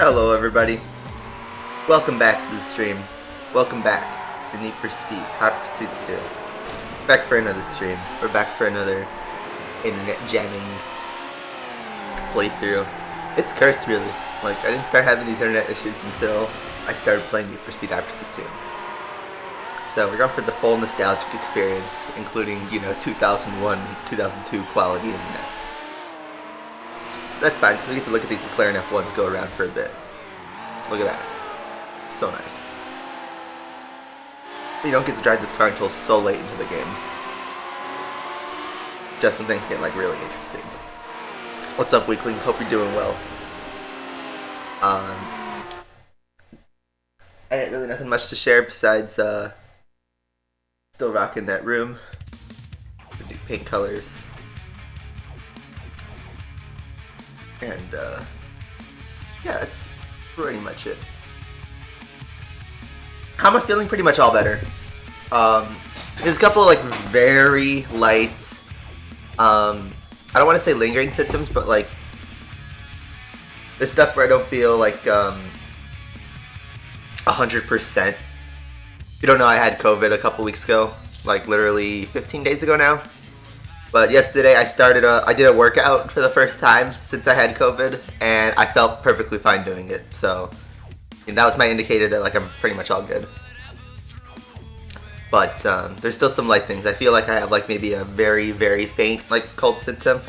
Hello everybody, welcome back to the stream, welcome back to Need for Speed Hot Pursuit 2. Back for another stream, we're back for another internet jamming playthrough. It's cursed really, like I didn't start having these internet issues until I started playing Need for Speed Hot Pursuit 2. So we're going for the full nostalgic experience, including, 2001, 2002 quality internet. That's fine, because we get to look at these McLaren F1s go around for a bit. Look at that. So nice. You don't get to drive this car until so late into the game. Just when things get, really interesting. What's up, Weakling? Hope you're doing well. I had really nothing much to share besides, still rocking that room. The new paint colors. And, yeah, that's pretty much it. How am I feeling? Pretty much all better. There's a couple of, very light, I don't want to say lingering symptoms, but, there's stuff where I don't feel, 100%. If you don't know, I had COVID a couple weeks ago, literally 15 days ago now. But yesterday I did a workout for the first time since I had COVID, and I felt perfectly fine doing it. So, that was my indicator that I'm pretty much all good. But there's still some light things. I feel like I have maybe a very, very faint cold symptom. If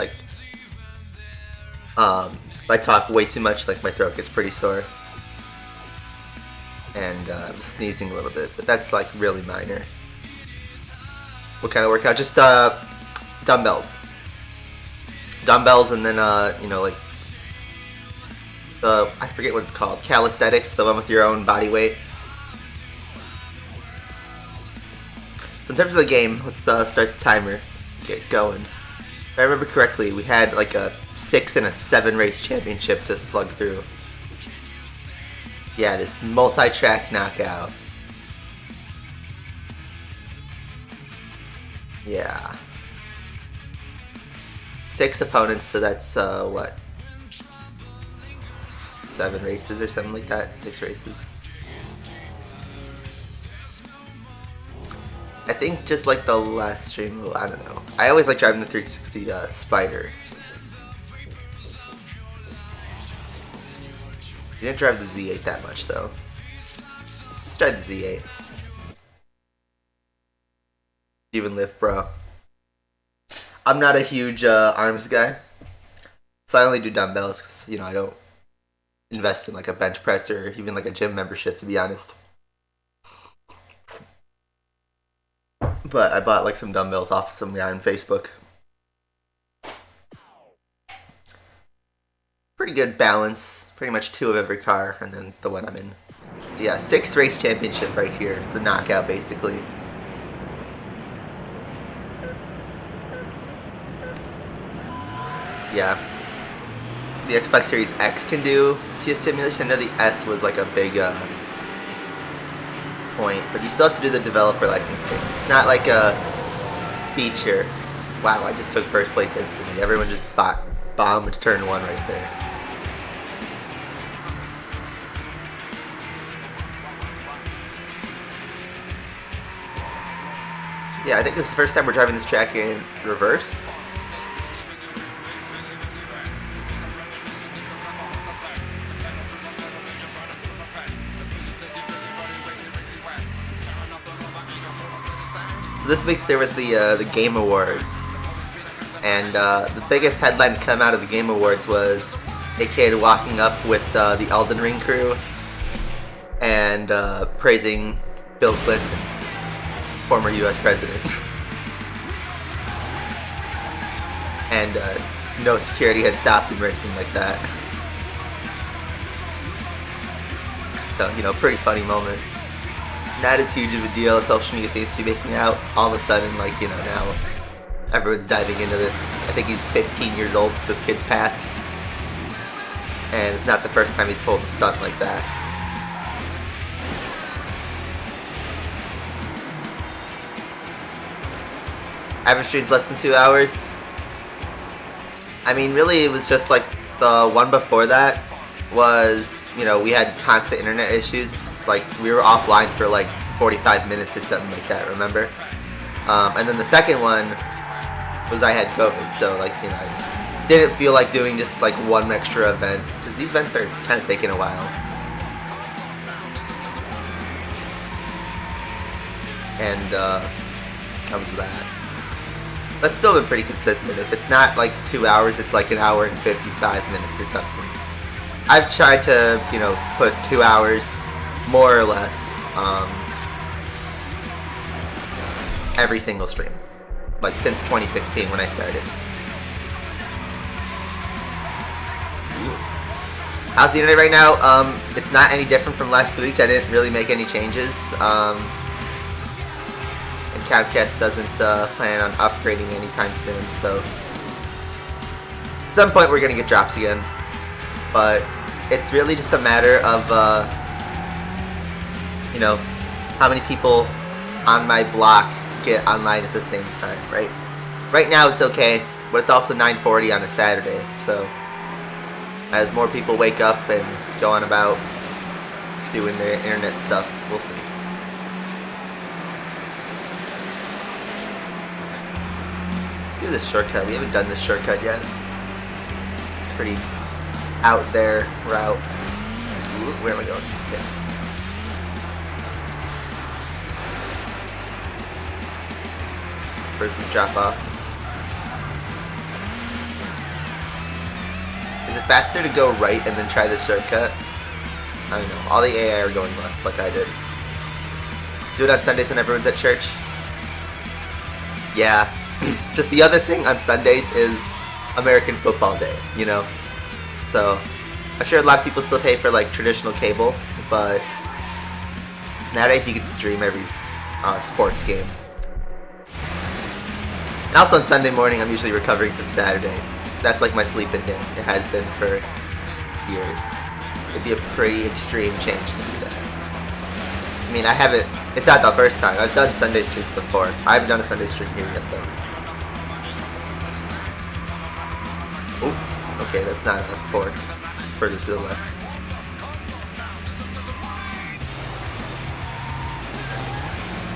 I talk way too much, my throat gets pretty sore, and I'm sneezing a little bit. But that's really minor. What kind of workout? Just dumbbells, and then I forget what it's called, calisthenics, the one with your own body weight. So in terms of the game, let's start the timer, get going. If I remember correctly, we had a 6 and a 7 race championship to slug through. Yeah, this multi-track knockout. Yeah. 6 opponents, so that's, 7 races or something like that? 6 races. I think just the last stream, I don't know. I always like driving the 360 Spider. You didn't drive the Z8 that much though. Let's drive the Z8. Even lift, bro. I'm not a huge arms guy, so I only do dumbbells because, I don't invest in a bench press or even a gym membership, to be honest. But I bought some dumbbells off of some guy on Facebook. Pretty good balance, pretty much 2 of every car, and then the one I'm in. So yeah, 6 race championship right here. It's a knockout basically. Yeah, the Xbox Series X can do TS simulation. I know the S was a big point, but you still have to do the developer license thing. It's not a feature. Wow, I just took first place instantly. Everyone just bombed turn 1 right there. Yeah, I think this is the first time we're driving this track in reverse. This week there was the Game Awards, and the biggest headline to come out of the Game Awards was a kid walking up with the Elden Ring crew and praising Bill Clinton, former U.S. president. And no security had stopped him or anything like that. So, pretty funny moment. Not as huge of a deal as social media seems to be making out. All of a sudden, now everyone's diving into this. I think he's 15 years old, this kid's passed. And it's not the first time he's pulled a stunt like that. Average stream's less than 2 hours. I mean, really, it was just the one before that. was, you know, we had constant internet issues. Like, we were offline for like 45 minutes or something like that, remember? And then the second one was I had COVID, so like, you know, I didn't feel like doing just like one extra event, because these events are kind of taking a while. And that was that. That's still been pretty consistent. If it's not like 2 hours, it's like an hour and 55 minutes or something. I've tried to, you know, put 2 hours, more or less, every single stream. Like since 2016 when I started. How's the internet right now? It's not any different from last week. I didn't really make any changes. And Capcast doesn't plan on upgrading anytime soon, so at some point we're gonna get drops again. But it's really just a matter of, you know, how many people on my block get online at the same time, right? Right now it's okay, but it's also 9:40 on a Saturday, so as more people wake up and go on about doing their internet stuff, we'll see. Let's do this shortcut. We haven't done this shortcut yet. It's a pretty out there route. Ooh, where am I going? Okay. Where's this drop off? Is it faster to go right and then try this shortcut? I don't know. All the AI are going left like I did. Do it on Sundays when everyone's at church? Yeah. Just the other thing on Sundays is American Football Day, you know? So, I'm sure a lot of people still pay for like traditional cable, but nowadays you can stream every sports game. And also on Sunday morning, I'm usually recovering from Saturday. That's like my sleep-in day. It has been for years. It'd be a pretty extreme change to do that. I mean, I haven't, it's not the first time. I've done Sunday streams before. I haven't done a Sunday stream here yet though. Oh, okay, that's not a fork. It's further to the left.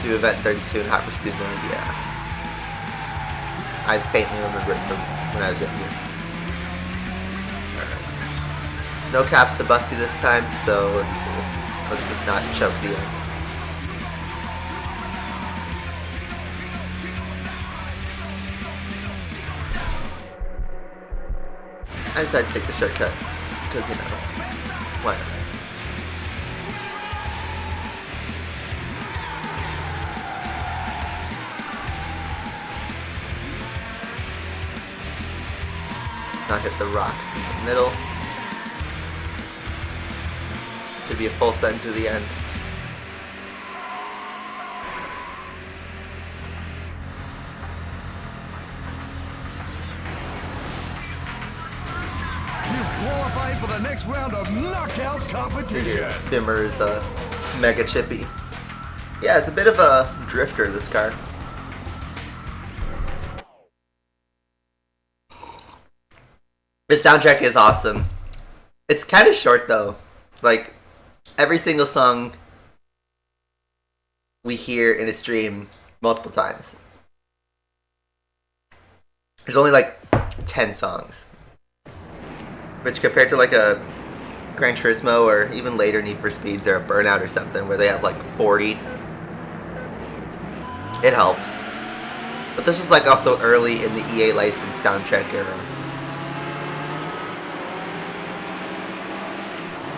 Do event 32 in Hot Pursuit mode, yeah. I faintly remember it from when I was younger. Alright. No caps to Busty this time, so let's just not choke the end. I decided to take the shortcut, because, you know, why not? Not hit the rocks in the middle. Should be a full send to the end. Qualifying for the next round of knockout competition. Bimmer's mega chippy. Yeah, it's a bit of a drifter, this car. The soundtrack is awesome. It's kind of short though. Like, every single song we hear in a stream multiple times. There's only like 10 songs. Which compared to like a Gran Turismo or even later Need for Speeds or a Burnout or something where they have like 40, it helps. But this was like also early in the EA licensed soundtrack era.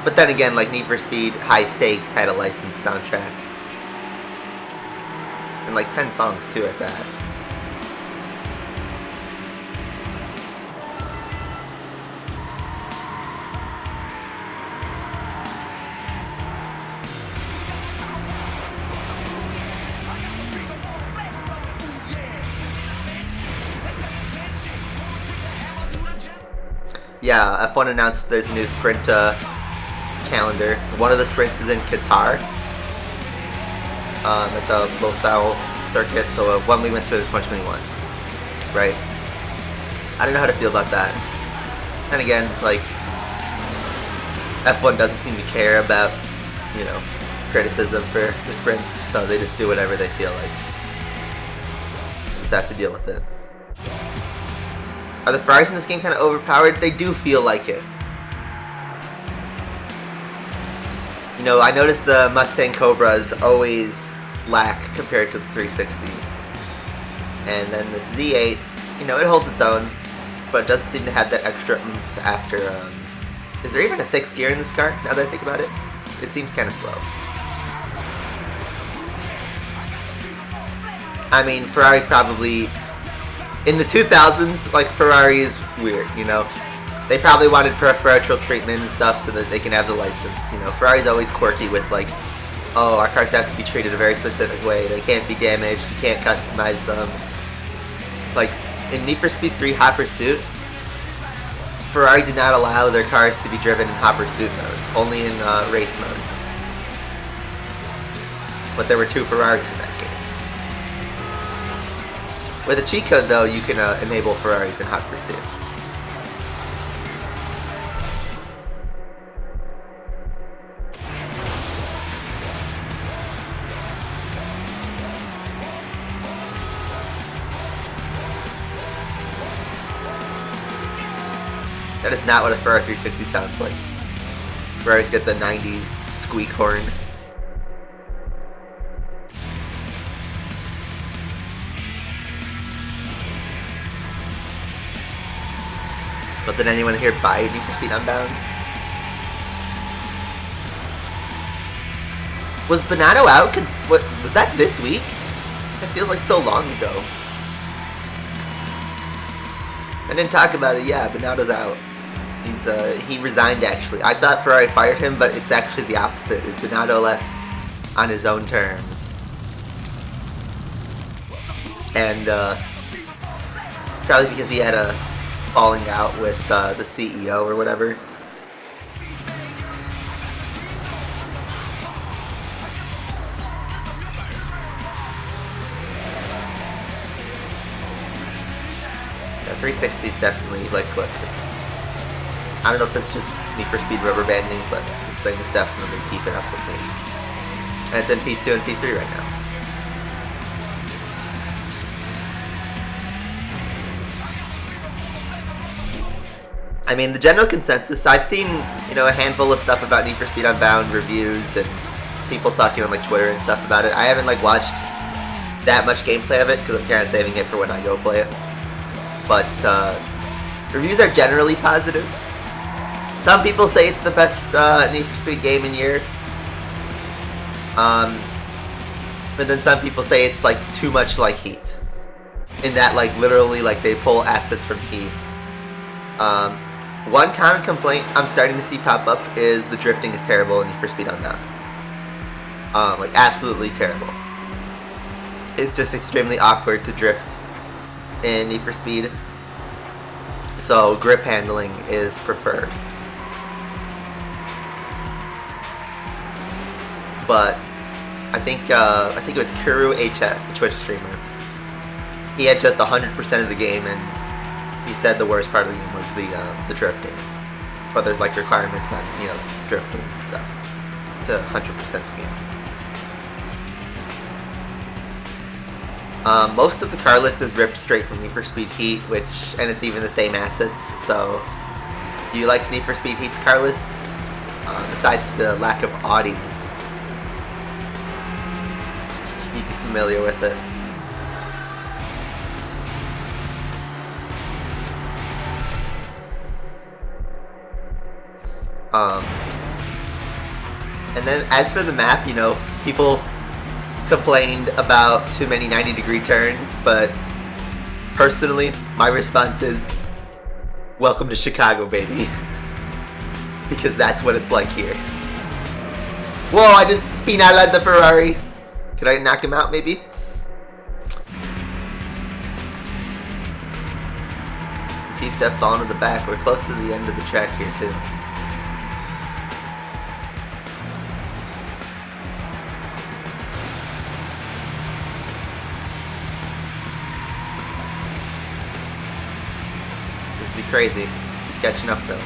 But then again, like Need for Speed High Stakes had a licensed soundtrack. And like 10 songs too at that. Yeah, F1 announced there's a new sprint calendar. One of the sprints is in Qatar, at the Losail circuit, the one we went to in 2021. Right? I don't know how to feel about that. And again, like, F1 doesn't seem to care about, you know, criticism for the sprints, so they just do whatever they feel like. Just have to deal with it. Are the Ferraris in this game kind of overpowered? They do feel like it. You know, I noticed the Mustang Cobras always lack compared to the 360. And then the Z8, you know, it holds its own, but it doesn't seem to have that extra oomph after. Is there even a 6th gear in this car, now that I think about it? It seems kind of slow. I mean, Ferrari probably... In the 2000s, like, Ferrari is weird, you know? They probably wanted preferential treatment and stuff so that they can have the license, you know? Ferrari's always quirky with, like, oh, our cars have to be treated a very specific way. They can't be damaged. You can't customize them. Like, in Need for Speed 3 Hot Pursuit, Ferrari did not allow their cars to be driven in Hot Pursuit mode, only in race mode. But there were 2 Ferraris in that game. With a cheat code, though, you can enable Ferraris in Hot Pursuit. That is not what a Ferrari 360 sounds like. Ferraris get the 90s squeak horn. But did anyone here buy Need for Speed Unbound? Was Bonato out? What was that this week? It feels like so long ago. I didn't talk about it. Yeah, Bonato's out. He resigned actually. I thought Ferrari fired him, but it's actually the opposite. Is Bonato left on his own terms, and probably because he had a falling out with the CEO or whatever. Yeah, 360 is definitely like, look, it's. I don't know if it's just Need for Speed rubber banding, but this thing is definitely keeping up with me. And it's in P2 and P3 right now. I mean, the general consensus, I've seen, you know, a handful of stuff about Need for Speed Unbound reviews and people talking on, like, Twitter and stuff about it. I haven't, like, watched that much gameplay of it because I'm kind of saving it for when I go play it. But, reviews are generally positive. Some people say it's the best Need for Speed game in years. But then some people say it's like too much like Heat. In that, like, literally, like, they pull assets from Heat. One common complaint I'm starting to see pop up is the drifting is terrible in Need for Speed Unbound. Like, absolutely terrible. It's just extremely awkward to drift in Need for Speed. So grip handling is preferred. But I think it was Kuru HS, the Twitch streamer. He had just 100% of the game, and he said the worst part of the game was the drifting. But there's, like, requirements on, you know, drifting and stuff to 100% the game. Most of the car list is ripped straight from Need for Speed Heat, and it's even the same assets. So, do you like Need for Speed Heat's car list? Besides the lack of Audis, you'd be familiar with it. And then as for the map, you know, people complained about too many 90-degree turns, but personally, my response is, welcome to Chicago, baby. Because that's what it's like here. Whoa, I just spin-out the Ferrari. Could I knock him out, maybe? He seems to have fallen to the back. We're close to the end of the track here, too. Crazy. He's catching up though.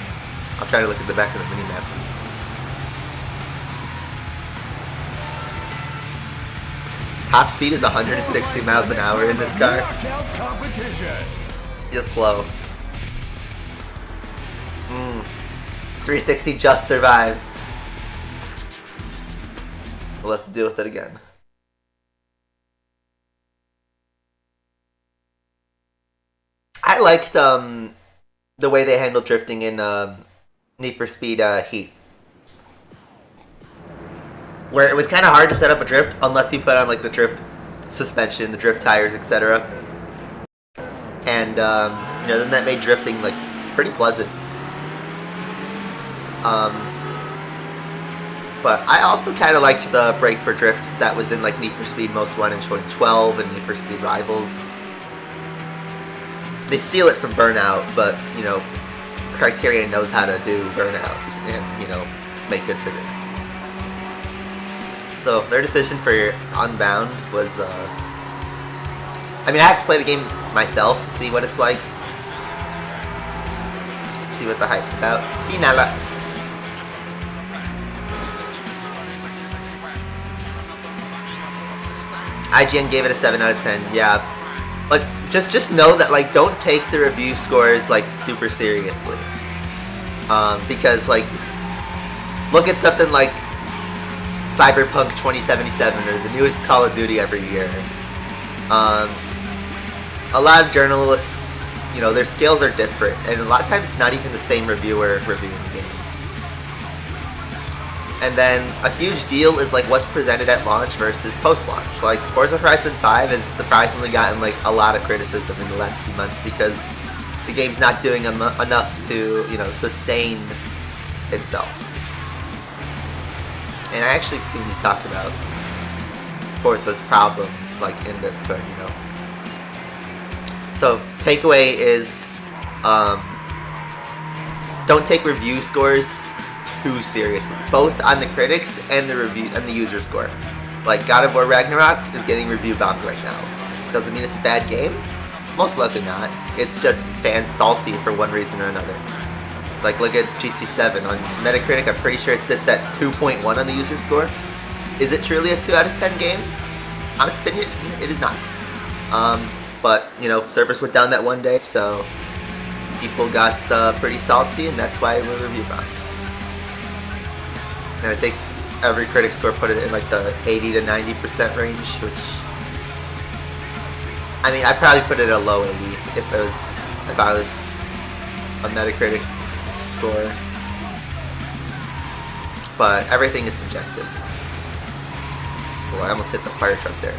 I'll try to look at the back of the mini-map. Top speed is 160 miles an hour in this car. Knockout competition. Just slow. 360 just survives. We'll have to deal with it again. I liked the way they handled drifting in Need for Speed Heat. Where it was kind of hard to set up a drift unless you put on like the drift suspension, the drift tires, etc. And then that made drifting like pretty pleasant. But I also kind of liked the brake for drift that was in like Need for Speed Most Wanted in 2012 and Need for Speed Rivals. They steal it from Burnout, but Criterion knows how to do Burnout and make good physics. So their decision for Unbound was, I have to play the game myself to see what it's like. See what the hype's about. Spinella. IGN gave it a 7 out of 10. Yeah, but just know that like don't take the review scores like super seriously. Because like look at something like Cyberpunk 2077 or the newest Call of Duty every year. A lot of journalists, their scales are different, and a lot of times it's not even the same reviewer reviewing the game. And then a huge deal is like what's presented at launch versus post-launch. Like Forza Horizon 5 has surprisingly gotten like a lot of criticism in the last few months because the game's not doing enough to sustain itself. And I actually seem to talk about Forza's problems like in Discord, So takeaway is don't take review scores too seriously, both on the critics and the review and the user score. Like God of War Ragnarok is getting review bombed right now. Doesn't mean it's a bad game. Most likely not. It's just fans salty for one reason or another. Like look at GT7 on Metacritic. I'm pretty sure it sits at 2.1 on the user score. Is it truly a 2 out of 10 game? Honest opinion, it is not. But servers went down that one day, so people got pretty salty, and that's why we're review bombed. And I think every critic score put it in like the 80 to 90% range, which I'd probably put it at a low 80 if I was a Metacritic score. But everything is subjective. Oh, I almost hit the fire truck there.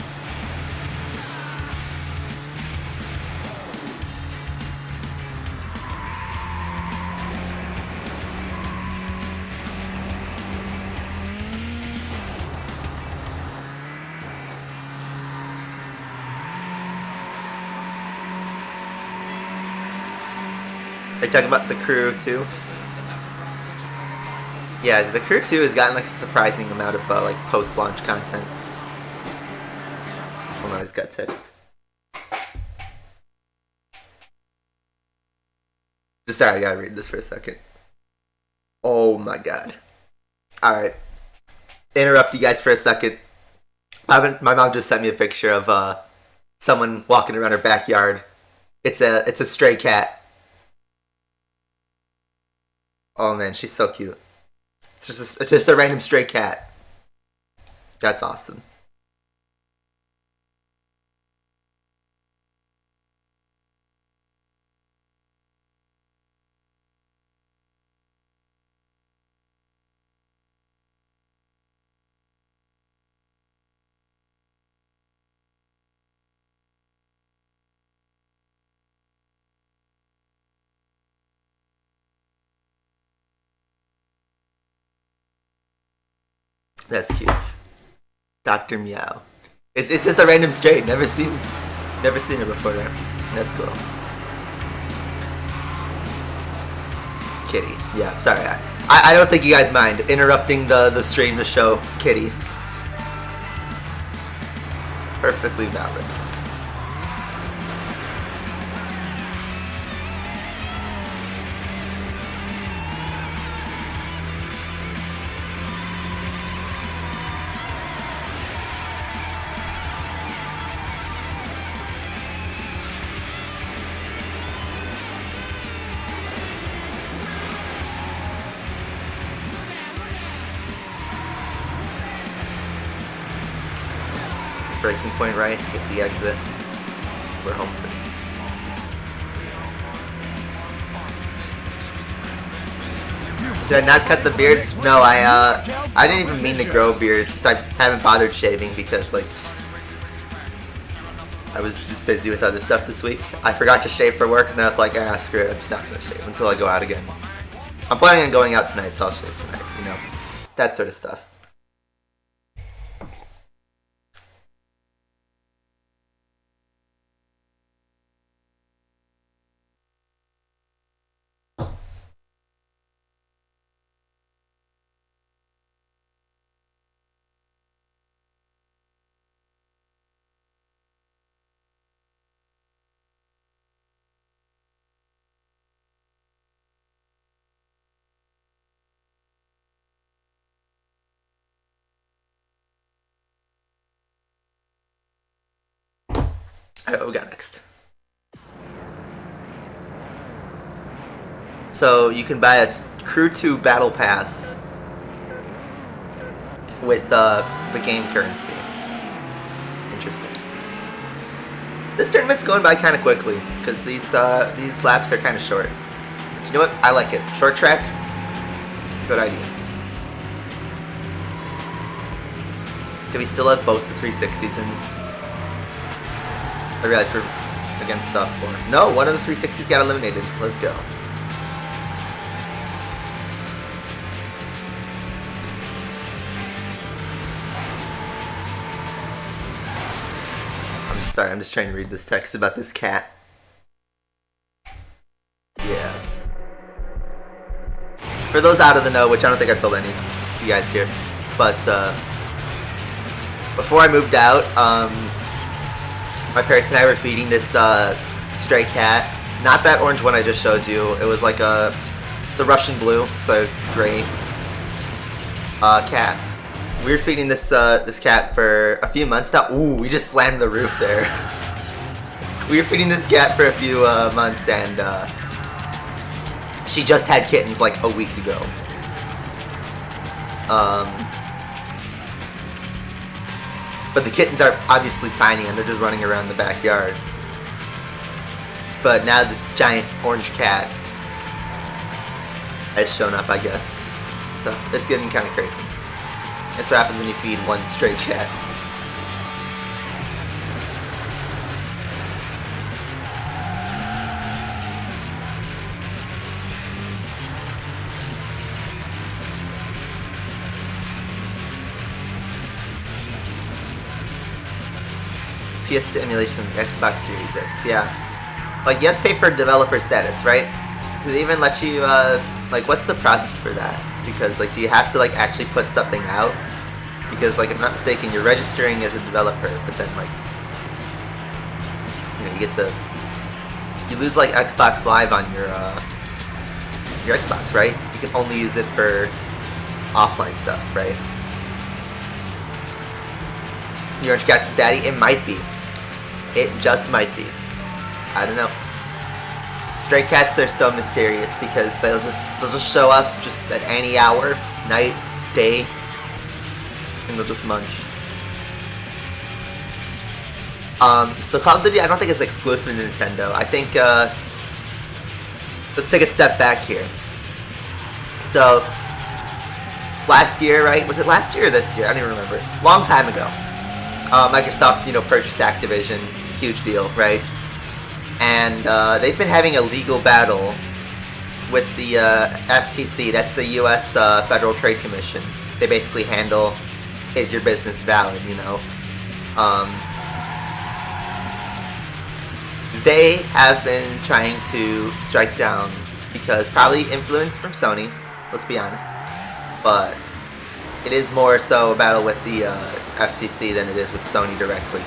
Are you talking about the Crew 2? Yeah, the Crew 2 has gotten like a surprising amount of like post-launch content. Hold on, I just got text. Sorry, I gotta read this for a second. Oh my god. Alright. Interrupt you guys for a second. My mom just sent me a picture of someone walking around her backyard. It's a stray cat. Oh man, she's so cute. It's just a random stray cat. That's awesome. That's cute. Dr. Meow. It's just a random stray. Never seen her before there. That's cool. Kitty. Yeah, sorry. I don't think you guys mind interrupting the stream to show Kitty. Perfectly valid. breaking point right, get the exit. We're home free. Did I not cut the beard? No, I didn't even mean to grow a beard. It's just I haven't bothered shaving because like I was just busy with other stuff this week. I forgot to shave for work, and then I was like, ah, screw it. I'm just not gonna shave until I go out again. I'm planning on going out tonight, so I'll shave tonight. You know, that sort of stuff. Alright, what we got next? So you can buy a Crew 2 Battle Pass with the game currency. Interesting. This tournament's going by kind of quickly because these laps are kind of short. But you know what? I like it. Short track. Good idea. Do we still have both the 360s in? I realized we're against stuff for. No, one of the 360s got eliminated. Let's go. I'm just sorry, I'm just trying to read this text about this cat. Yeah. For those out of the know, which I don't think I've told any of you guys here, but before I moved out, my parents and I were feeding this stray cat. Not that orange one I just showed you. It was like it's a Russian blue. It's a gray cat. We were feeding this this cat for a few months now. Ooh, we just slammed the roof there. We were feeding this cat for a few months, and she just had kittens like a week ago. But the kittens are obviously tiny and they're just running around the backyard. But now this giant orange cat has shown up, I guess. So it's getting kind of crazy. That's what happens when you feed one stray cat. PS2 emulation of the Xbox Series X, yeah. Like, you have to pay for developer status, right? Do they even let you, like, what's the process for that? Because, like, do you have to, like, actually put something out? Because, like, if I'm not mistaken, you're registering as a developer, but then, like, you know, you lose, like, Xbox Live on your Xbox, right? You can only use it for offline stuff, right? The Orange Cat's daddy? It might be. It just might be. I don't know. Stray cats are so mysterious because they'll just show up just at any hour, night, day, and they'll just munch. So Call of Duty I don't think it's exclusive to Nintendo. I think let's take a step back here. So last year, right? Was it last year or this year? I don't even remember. Long time ago. Microsoft, you know, purchased Activision, huge deal, right? And they've been having a legal battle with the FTC, that's the U.S. Federal Trade Commission. They basically handle, is your business valid, you know? They have been trying to strike down, because probably influence from Sony, let's be honest, but it is more so a battle with the FTC than it is with Sony directly.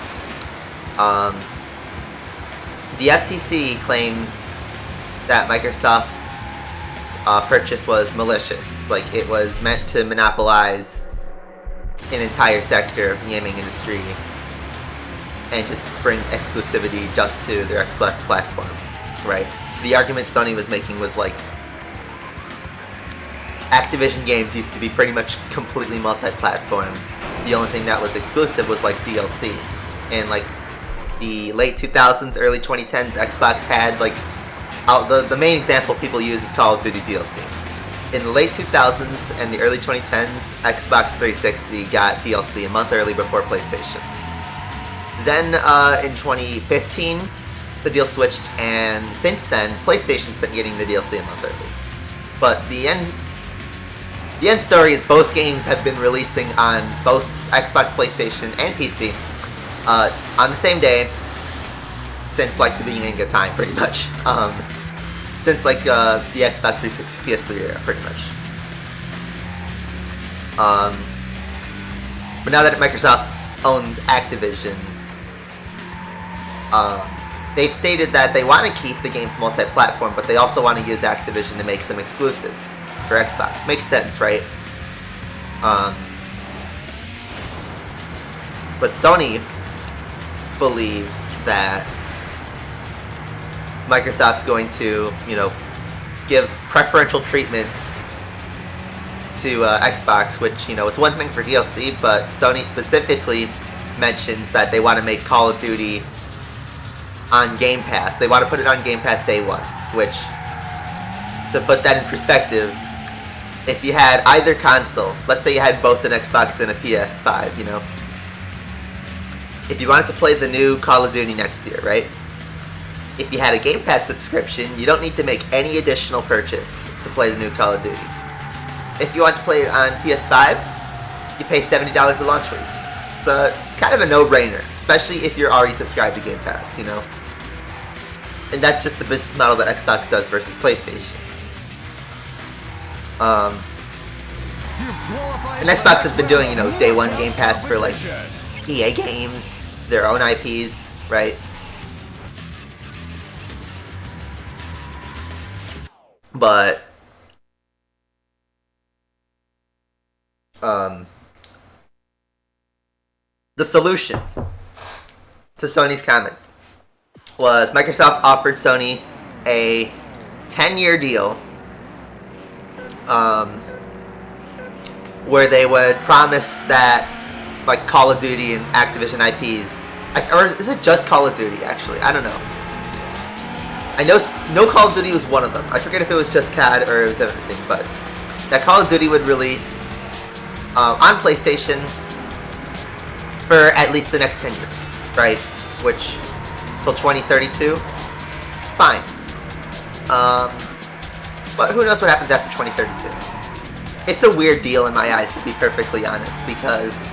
The FTC claims that Microsoft's purchase was malicious, like it was meant to monopolize an entire sector of the gaming industry and just bring exclusivity just to their Xbox platform, right? The argument Sony was making was like, Activision games used to be pretty much completely multi-platform. The only thing that was exclusive was like DLC. in like the late 2000s, early 2010s, Xbox had like the main example people use is Call of Duty DLC. In the late 2000s and the early 2010s, Xbox 360 got DLC a month early before PlayStation. Then in 2015, the deal switched, and since then, PlayStation's been getting the DLC a month early. But the end story is both games have been releasing on both Xbox, PlayStation, and PC on the same day since like the beginning of time, pretty much. Since like the Xbox 360, PS3 era, pretty much. But now that Microsoft owns Activision, they've stated that they want to keep the game multi-platform, but they also want to use Activision to make some exclusives for Xbox. Makes sense, right? But Sony believes that Microsoft's going to, give preferential treatment to Xbox, which, it's one thing for DLC, but Sony specifically mentions that they want to make Call of Duty on Game Pass. They want to put it on Game Pass day one, which, to put that in perspective, if you had either console, let's say you had both an Xbox and a PS5, if you wanted to play the new Call of Duty next year, right? If you had a Game Pass subscription, you don't need to make any additional purchase to play the new Call of Duty. If you want to play it on PS5, you pay $70 a launch week. So it's kind of a no-brainer, especially if you're already subscribed to Game Pass, And that's just the business model that Xbox does versus PlayStation. And Xbox has been doing, day one Game Pass for like EA games, their own IPs, right? But the solution to Sony's comments was Microsoft offered Sony a 10-year deal where they would promise that like Call of Duty and Activision IPs, or is it just Call of Duty actually? I don't know. I know no Call of Duty was one of them. I forget if it was just COD or it was everything, but that Call of Duty would release on PlayStation for at least the next 10 years, right? Which, till 2032? Fine. But who knows what happens after 2032? It's a weird deal in my eyes, to be perfectly honest, because,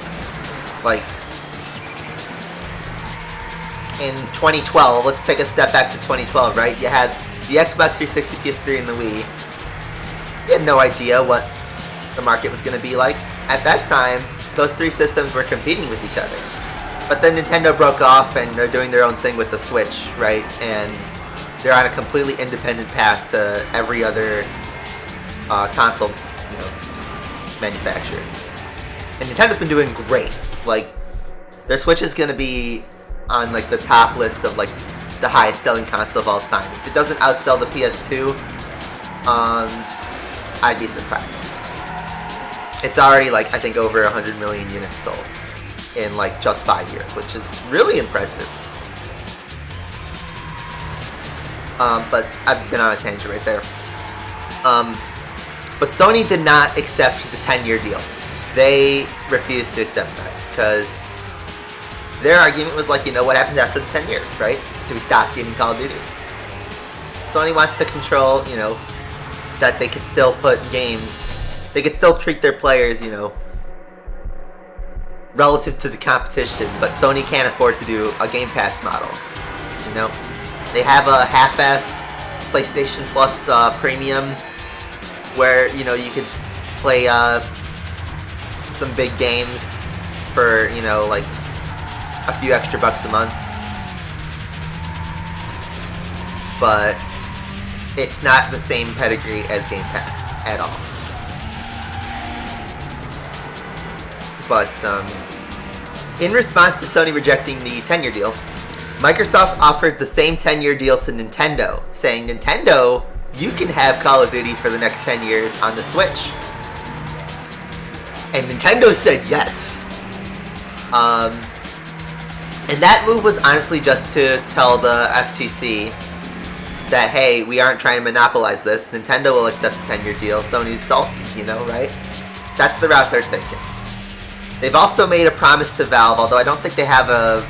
like, in 2012, let's take a step back to 2012, right? You had the Xbox 360, PS3, and the Wii. You had no idea what the market was going to be like. At that time, those three systems were competing with each other. But then Nintendo broke off, and they're doing their own thing with the Switch, right? And they're on a completely independent path to every other console, manufacturer. And Nintendo's been doing great. Like, their Switch is going to be on like the top list of like the highest selling console of all time. If it doesn't outsell the PS2, I'd be surprised. It's already like I think over 100 million units sold in like just 5 years, which is really impressive. But I've been on a tangent right there. But Sony did not accept the 10-year deal. They refused to accept that because their argument was like, what happens after the 10 years, right? Do we stop getting Call of Duties? Sony wants to control, that they could still put games, they could still treat their players, relative to the competition, but Sony can't afford to do a Game Pass model, They have a half-ass PlayStation Plus premium where, you could play some big games for, like a few extra bucks a month. But it's not the same pedigree as Game Pass at all. But in response to Sony rejecting the 10-year deal, Microsoft offered the same 10-year deal to Nintendo, saying, Nintendo, you can have Call of Duty for the next 10 years on the Switch. And Nintendo said yes. And that move was honestly just to tell the FTC that, hey, we aren't trying to monopolize this. Nintendo will accept a 10-year deal. Sony's salty, you know, right? That's the route they're taking. They've also made a promise to Valve, although I don't think they have a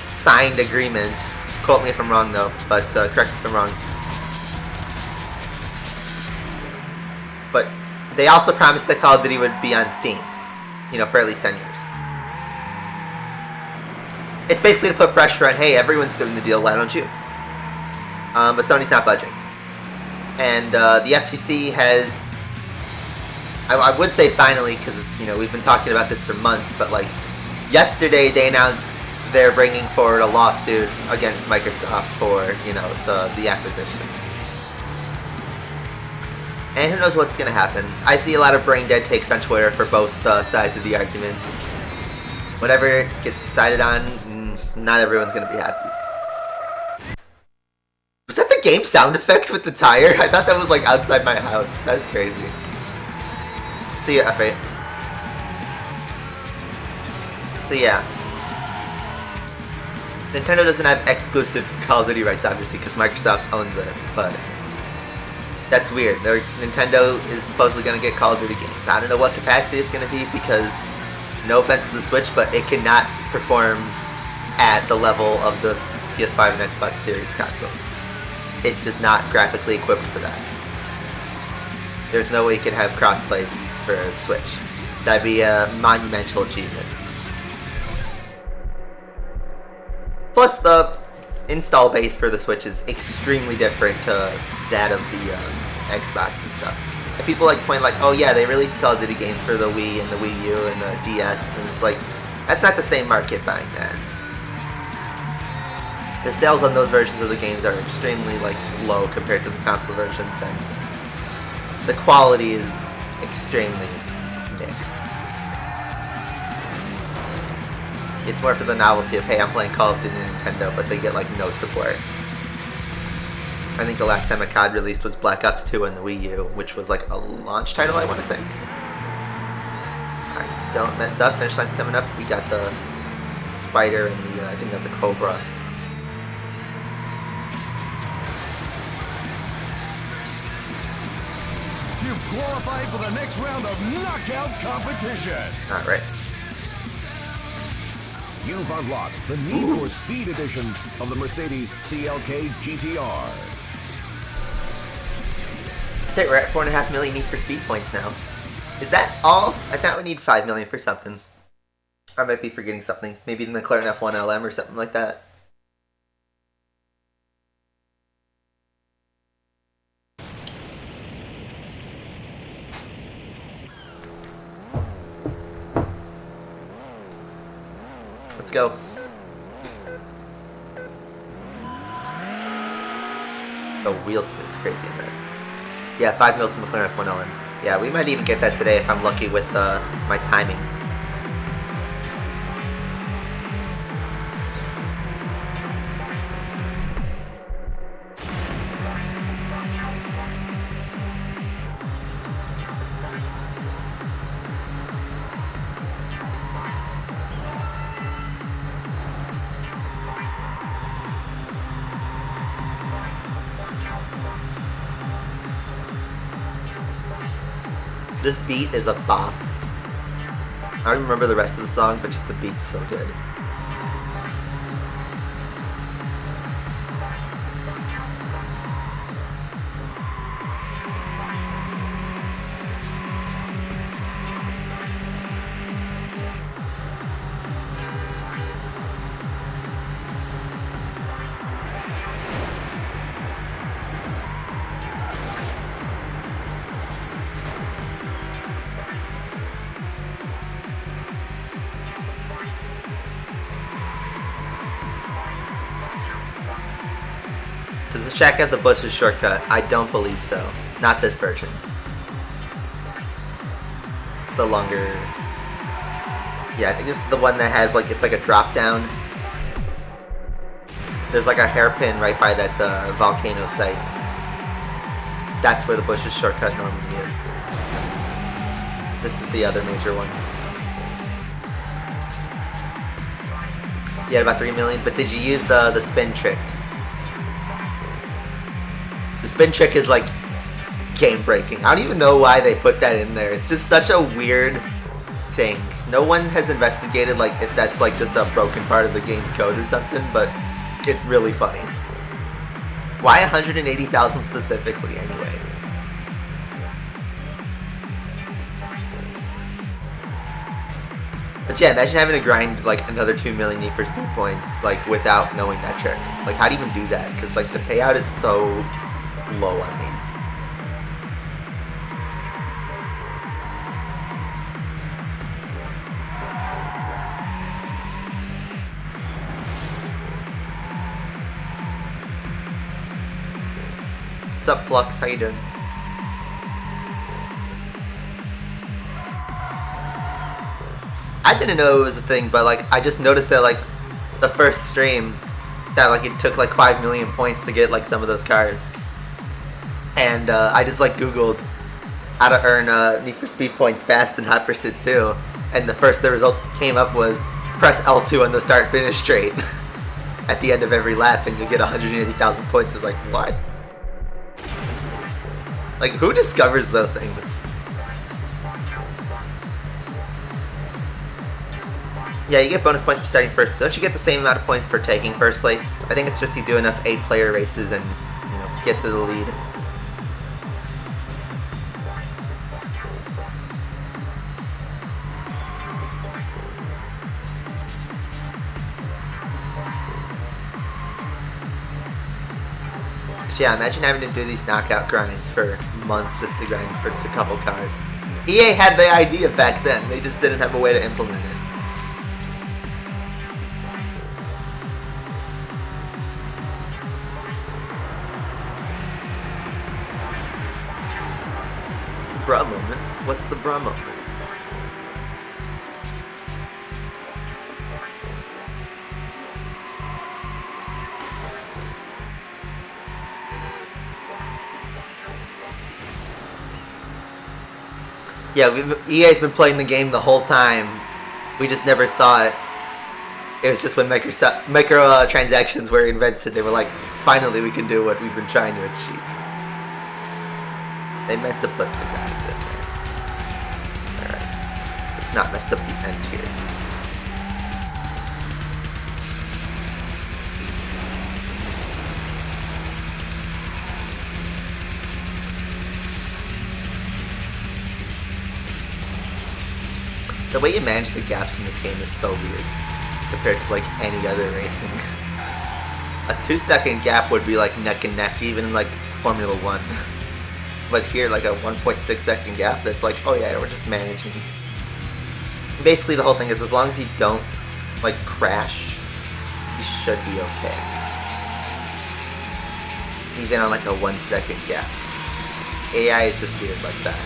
signed agreement. Quote me if I'm wrong, though, but correct me if I'm wrong. But they also promised that Call of Duty would be on Steam, you know, for at least 10 years. It's basically to put pressure on, hey, everyone's doing the deal, why don't you? But Sony's not budging. And the FCC has, I would say finally, because you know we've been talking about this for months, but like yesterday they announced they're bringing forward a lawsuit against Microsoft for, you know, the acquisition. And who knows what's going to happen. I see a lot of brain dead takes on Twitter for both sides of the argument. Whatever gets decided on, not everyone's going to be happy. Was that the game sound effect with the tire? I thought that was like outside my house. That's crazy. See ya, F8. So yeah. Nintendo doesn't have exclusive Call of Duty rights, obviously, because Microsoft owns it, but that's weird. Nintendo is supposedly going to get Call of Duty games. I don't know what capacity it's going to be because, no offense to the Switch, but it cannot perform at the level of the PS5 and Xbox Series consoles. It's just not graphically equipped for that. There's no way you could have crossplay for Switch. That'd be a monumental achievement. Plus, the install base for the Switch is extremely different to that of the Xbox and stuff. And people like point like, oh yeah, they released Call of Duty games for the Wii and the Wii U and the DS, and it's like, that's not the same market buying that. The sales on those versions of the games are extremely like low compared to the console versions, and the quality is extremely mixed. It's more for the novelty of, hey, I'm playing Call of Duty on Nintendo, but they get like no support. I think the last time a COD released was Black Ops 2 on the Wii U, which was like a launch title, I want to say. Alright, just don't mess up. Finish line's coming up. We got the spider and the, I think that's a cobra. You've qualified for the next round of knockout competition. Alright. You've unlocked the Need for Speed edition of the Mercedes CLK GTR. That's it, we're at 4.5 million Need for Speed points now. Is that all? I thought we need 5 million for something. I might be forgetting something. Maybe the McLaren F1 LM or something like that. Let's go. The wheel spin is crazy in that. Yeah, 5 mils to McLaren F1 LM. Yeah, we might even get that today if I'm lucky with my timing. This beat is a bop. I don't remember the rest of the song, but just the beat's so good. Does this track have the Bush's shortcut? I don't believe so. Not this version. It's the longer... Yeah, I think it's the one that has like, it's like a drop down. There's like a hairpin right by that volcano site. That's where the Bush's shortcut normally is. This is the other major one. You had about 3 million, but did you use the spin trick? The spin trick is like game breaking. I don't even know why they put that in there. It's just such a weird thing. No one has investigated like if that's like just a broken part of the game's code or something, but it's really funny. Why 180,000 specifically anyway? But yeah, imagine having to grind like another 2 million Need for Speed points like without knowing that trick. Like how do you even do that? Because like the payout is so low on these. What's up, Flux? How you doing? I didn't know it was a thing, but like I just noticed that like the first stream that like it took like 5 million points to get like some of those cars, and I just like Googled how to earn Need for Speed points fast in Hot Pursuit 2, and the result came up was press L2 on the start finish straight at the end of every lap, and you get 180,000 points. It's like what? Like who discovers those things? Yeah, you get bonus points for starting first. Don't you get the same amount of points for taking first place? I think it's just you do enough 8-player races and, you know, get to the lead. But yeah, imagine having to do these knockout grinds for months just to grind for a couple cars. EA had the idea back then, they just didn't have a way to implement it. Bruh moment? What's the bruh moment? Yeah, EA's been playing the game the whole time. We just never saw it. It was just when microtransactions were invented, they were like, finally we can do what we've been trying to achieve. They meant to put the grind in there. Alright. Let's not mess up the end here. The way you manage the gaps in this game is so weird compared to like any other racing. A 2-second gap would be like neck and neck even in like Formula 1. But here, like a 1.6 second gap, that's like, oh yeah, we're just managing. Basically, the whole thing is as long as you don't, like, crash, you should be okay. Even on, like, a 1 second gap. AI is just weird like that.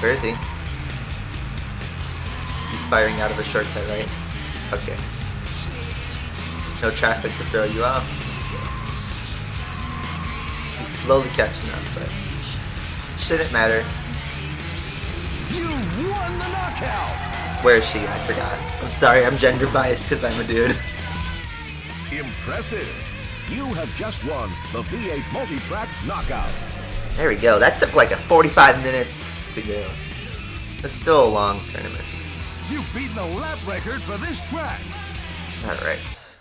Where is he? He's firing out of a shortcut, right? Okay. No traffic to throw you off. Let's go. He's slowly catching up, but shouldn't matter. You won the knockout! Where is she? I forgot. I'm sorry, I'm gender biased because I'm a dude. Impressive! You have just won the V8 Multi-Track Knockout. There we go. That took like a 45 minutes to go. It's still a long tournament. You've beaten the lap record for this track. Alright.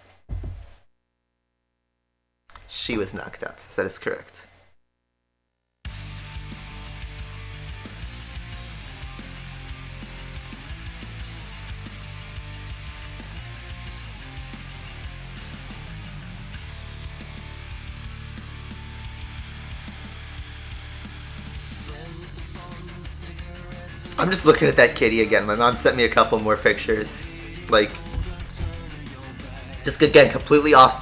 She was knocked out. That is correct. I'm just looking at that kitty again. My mom sent me a couple more pictures. Like, just again, completely off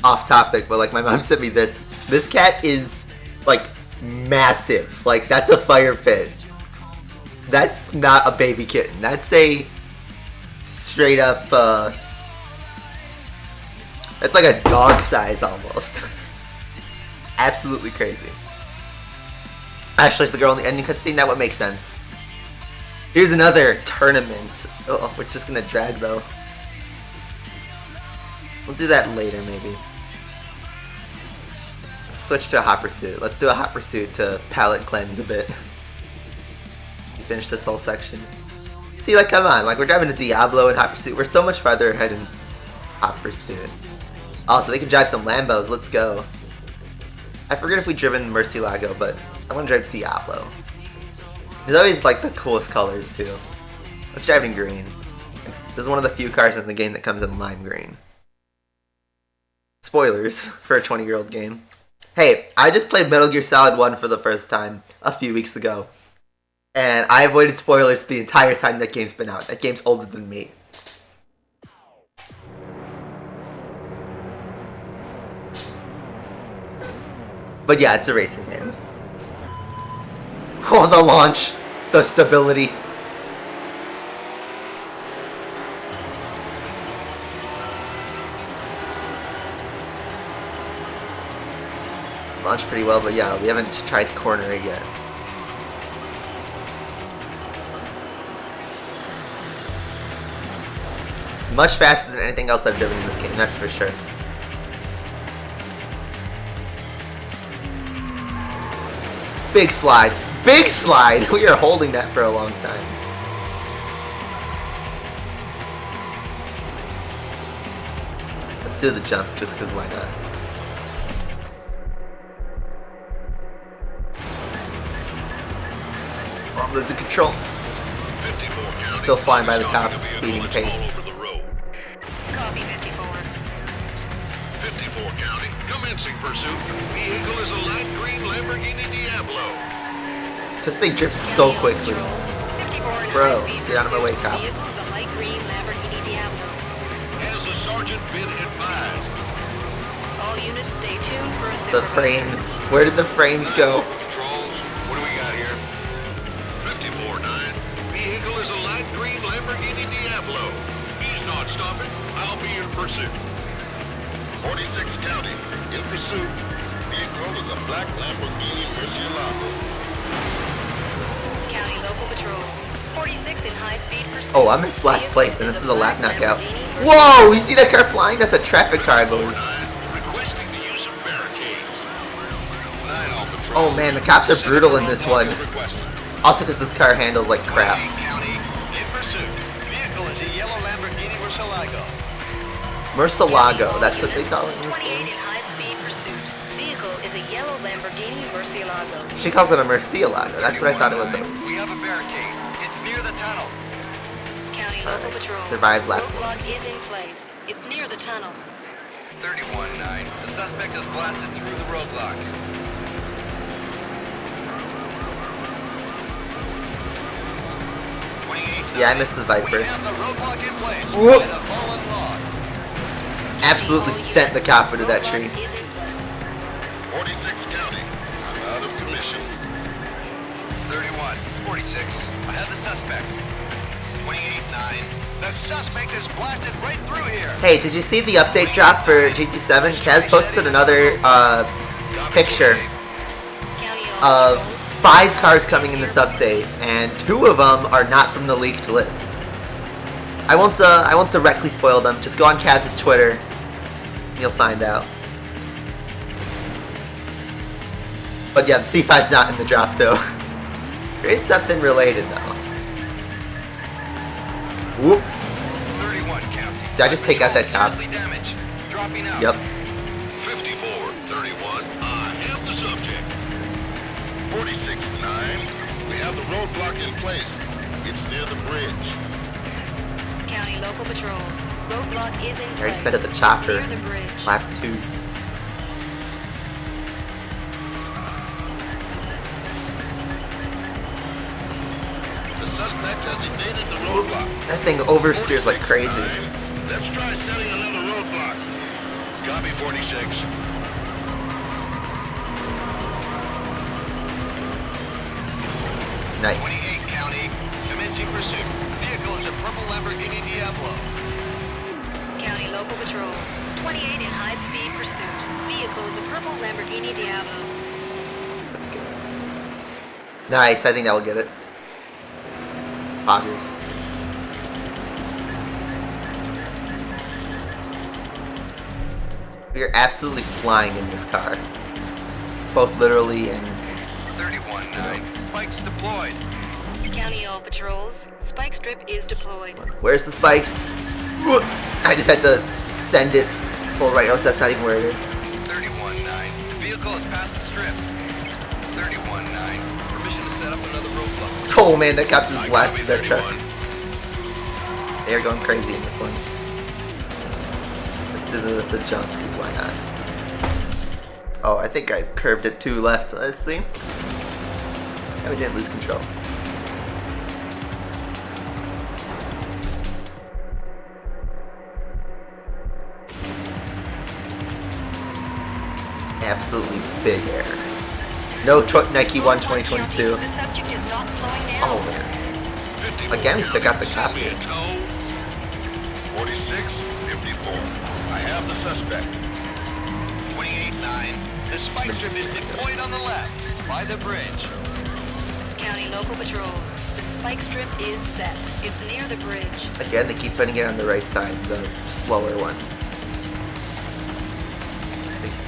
topic, but like my mom sent me this. This cat is like massive. Like that's a fire pit. That's not a baby kitten. That's a straight up It's like a dog size almost. Absolutely crazy. Ashley's the girl in the ending cutscene. That would make sense. Here's another tournament. Oh, it's just gonna drag though. We'll do that later, maybe. Let's switch to a hot pursuit. Let's do a hot pursuit to palate cleanse a bit. You finish this whole section. See, like, come on, like, we're driving a Diablo in hot pursuit. We're so much farther ahead in hot pursuit. Also, we can drive some Lambos. Let's go. I forget if we driven Murcielago, but I want to drive Diablo. There's always, like, the coolest colors, too. Let's drive in green. This is one of the few cars in the game that comes in lime green. Spoilers for a 20-year-old game. Hey, I just played Metal Gear Solid 1 for the first time a few weeks ago. And I avoided spoilers the entire time that game's been out. That game's older than me. But yeah, it's a racing game. Oh, the launch. The stability. Launched pretty well, but yeah, we haven't tried to corner it yet. It's much faster than anything else I've driven in this game, that's for sure. Big slide. Big slide! We are holding that for a long time. Let's do the jump, just because why not? Oh, I'm losing control. Still flying by the top, speeding pace. Copy 54. 54 County, commencing pursuit. Vehicle is a light green Lamborghini Diablo. This thing drifts so quickly. 54 and Bro, high-speed get out of my way, pursuit. cop. Vehicle is a light green Lamborghini Diablo. Has the sergeant been advised? All units stay tuned for a The supervisor. frames. Where did the frames go? Controls, what do we got here? 54-9. Vehicle is a light green Lamborghini Diablo. He's not stopping. I'll be in pursuit. 46 County, in pursuit. Vehicle is a black Lamborghini Murcielago. County local patrol. 46 in high-speed pursuit. Oh, I'm in last place, and this is a lap black knockout. Lamborghini Whoa! You see that car flying? That's a traffic car, I believe. Requesting the use of barricades. 9 on patrol. Oh man, the cops are brutal in this one. Requested. Also because this car handles like crap. County, in pursuit. Vehicle is a yellow Lamborghini Murcielago. Murcielago, that's what they call it in this 28 game. in high-speed pursuit. Vehicle is a yellow Lamborghini Murcielago. She calls it a Murcielago, that's what I thought it was always. We have a barricade. It's near the tunnel. County local Alright, patrol. survive lap Roadblock is in place. It's near the tunnel. 31-9. The suspect has blasted through the roadblock. Yeah, I missed the We Viper. have the roadblock in place. Whoop. By the fallen log. Absolutely sent the cop into that tree. Roadblock is in place. 46 County. I'm out of commission. 31, 46. I have the suspect. 28-9. The suspect is blasted right through here. Hey, did you see the update drop for GT7? Kaz posted another picture County of 5 cars coming in this update, and 2 of them are not from the leaked list. I won't directly spoil them. Just go on Kaz's Twitter. You'll find out. But yeah, the C5's not in the drop though. There is something related though. Whoop. 31 County. Did I just take out that cop? Badly damaged. Dropping out. Yep. 54, 31. I have the subject. 46-9. We have the roadblock in place. It's near the bridge. County local patrol. Roadblock is in I already place. said at the chopper. Near the bridge. Lap 2. The suspect has evaded the roadblock. That thing oversteers like crazy. Let's try setting another roadblock. Copy 46. Nice. 28 County, commencing pursuit. Vehicle is a purple Lamborghini Diablo. County local local patrol. 28 in high-speed pursuit. Vehicle is a purple Lamborghini Diablo. Let's get it. Nice, I think that will get it. Poggers. We are absolutely flying in this car. Both literally and... 31-9. Spikes deployed. County all patrols. Spike strip is deployed. Where's the spikes? I just had to send it full right. Oh, that's not even where it is. 31-9. The vehicle has passed the strip. 31-9. Permission to set up another roadblock. Oh man, that cop just I blasted copy their truck. 31. They are going crazy in this one. Let's do the jump, because why not? Oh, I think I curved it too left. Let's see. Yeah, we didn't lose control. Absolutely big air. No Nike 1 2022. The subject is not slowing down. Oh man. Again, we took out the cop here. 46-54. I have the suspect. 28-9. The spike strip is deployed on the left, by the bridge. County local patrols. The spike strip is set. It's near the bridge. Again, they keep putting it on the right side, the slower one.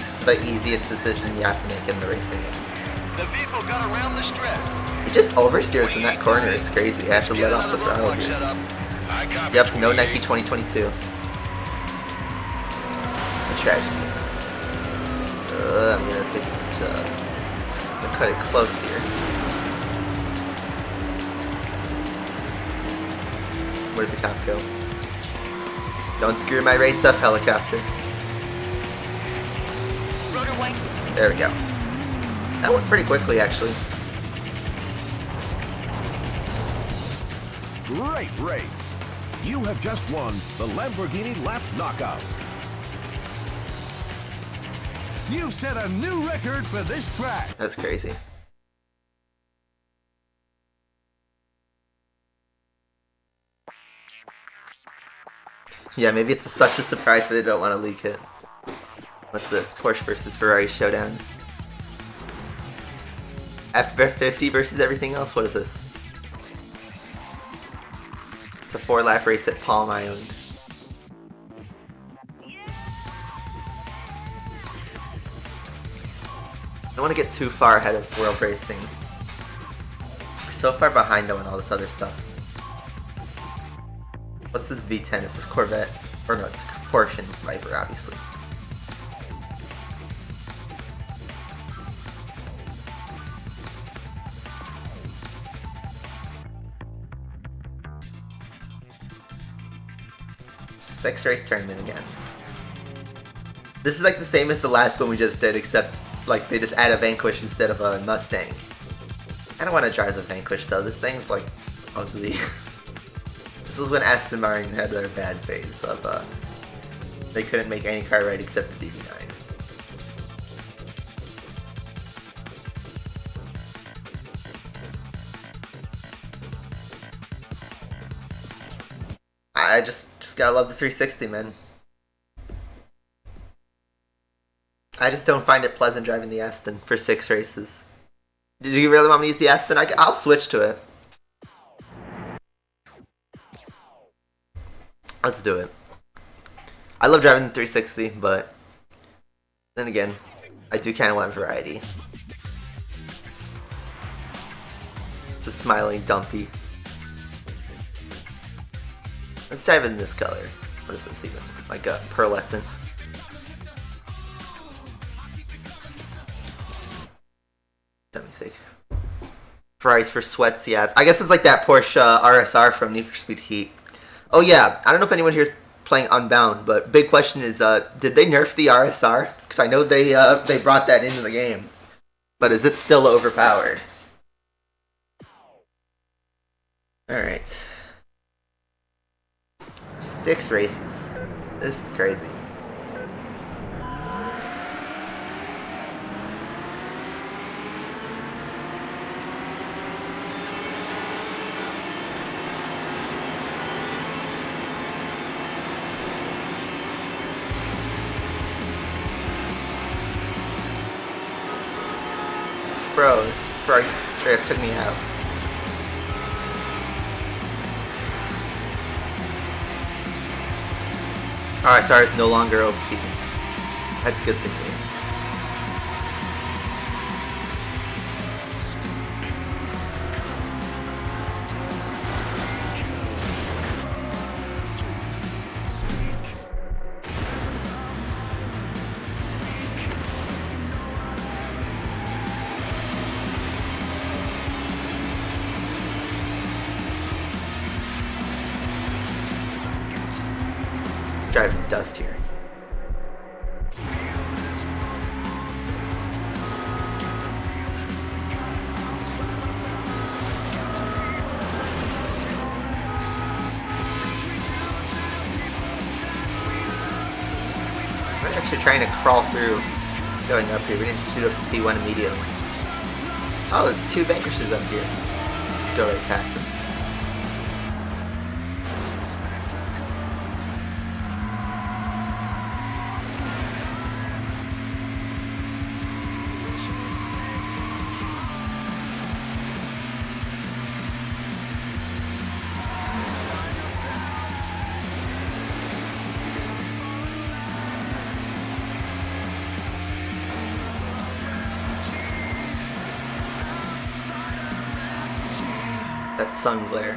It's the easiest decision you have to make in the racing game. The vehicle got around the strip. It just oversteers in that corner, it's crazy. I have to let off the throttle here. Yep, no Nike 2022. It's a tragedy. I'm gonna take it to... I'm gonna cut it close here. Where'd the cop go? Don't screw my race up, helicopter. Rotor white. There we go. That went pretty quickly, actually. Great race. You have just won the Lamborghini Lap Knockout. You've set a new record for this track. That's crazy. Yeah, maybe it's such a surprise that they don't want to leak it. What's this? Porsche versus Ferrari showdown. F50 versus everything else? What is this? It's a 4-lap race at Palm Island. I don't want to get too far ahead of World Racing. We're so far behind though in all this other stuff. What's this V10? Is this Corvette? Or no, it's a Porsche Viper, obviously. Six race tournament again. This is like the same as the last one we just did, except like they just add a Vanquish instead of a Mustang. I don't want to drive the Vanquish though. This thing's like ugly. This was when Aston Martin had their bad phase of they couldn't make any car right except the DB9. I just gotta love the 360, man. I just don't find it pleasant driving the Aston for 6 races. Did you really want me to use the Aston? I'll switch to it. Let's do it. I love driving the 360, but then again, I do kind of want variety. It's a smiling dumpy. Let's dive in this color. What is this even? Like a pearlescent. Let me think. Ferraris for sweats, yeah. I guess it's like that Porsche RSR from Need for Speed Heat. Oh yeah, I don't know if anyone here is playing Unbound, but big question is, did they nerf the RSR? Because I know they brought that into the game. But is it still overpowered? Alright. 6 races. This is crazy. Bro, Frog straight up took me out. RSR is no longer OP. That's good to hear. Driving dust here. We're actually trying to crawl through going up here. We didn't shoot up to P1 immediately. Oh, there's 2 vanquishes up here. Let's go right past them. That sun glare.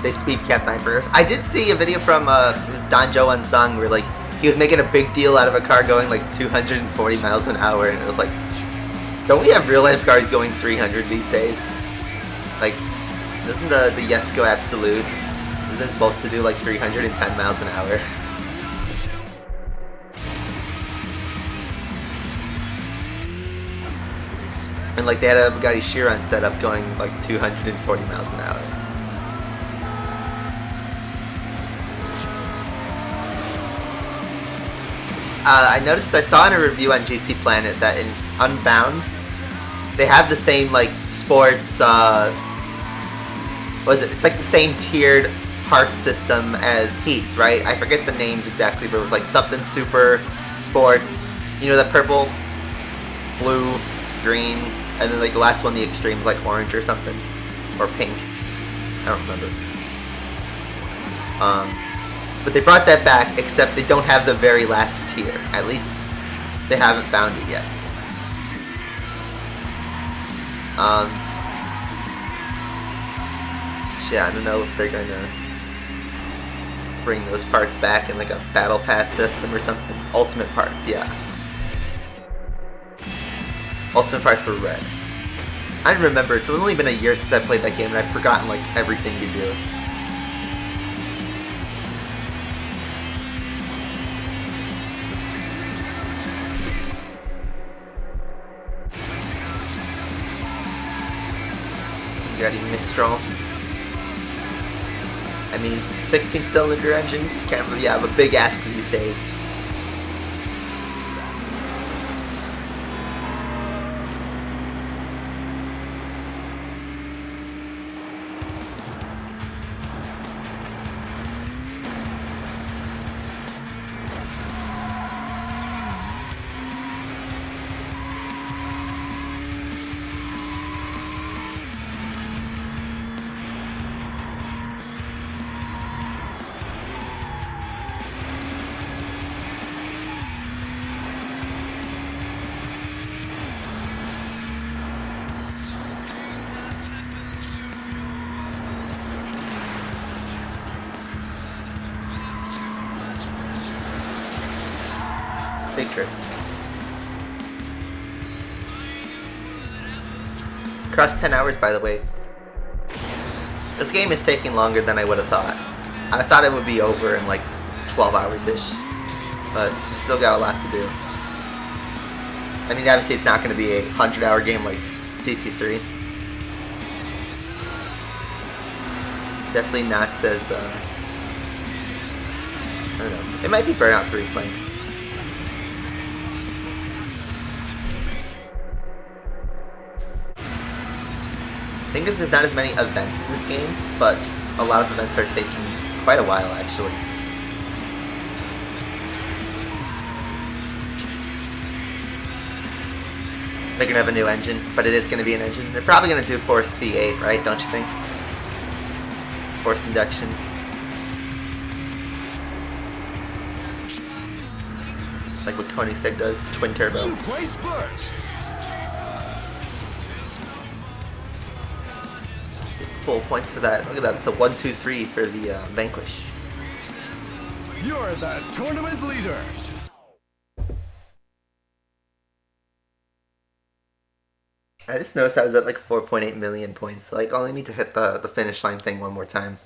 They speed capped Hypers. I did see a video from this Don Joe Unsung where like he was making a big deal out of a car going like 240 miles an hour, and it was like, don't we have real life cars going 300 these days? Like, isn't the Yesco Absolute, isn't it supposed to do like 310 miles an hour? And like they had a Bugatti Chiron set up going like 240 miles an hour. I noticed, I saw in a review on GT Planet that in Unbound, they have the same like sports, what is it? It's like the same tiered parts system as Heats, right? I forget the names exactly, but it was like something super sports. You know, the purple, blue, green, and then like the last one, the extremes, like orange or something, or pink. I don't remember. But they brought that back, except they don't have the very last tier. At least they haven't found it yet. Yeah, I don't know if they're gonna bring those parts back in like a battle pass system or something. Ultimate parts, yeah. Ultimate parts for red. I remember, it's only been a year since I played that game and I've forgotten like everything to do. Bugatti Mistral. I mean, 16-cylinder engine can't really have a big ask these days. Big drift. Across 10 hours, by the way. This game is taking longer than I would have thought. I thought it would be over in like 12 hours-ish. But we still got a lot to do. I mean, obviously it's not going to be a 100-hour game like GT3. Definitely not as, I don't know. It might be Burnout 3's length. thing is there's not as many events in this game, but just a lot of events are taking quite a while actually. They're gonna have a new engine, but it is gonna be an engine. They're probably gonna do forced V8, right? Don't you think? Forced induction. Like what Koenigsegg does, twin turbo. You place first. Full points for that. Look at that. It's a 1-2-3 for the Vanquish. You're the tournament leader. I just noticed I was at like 4.8 million points. So like, I only need to hit the finish line thing one more time.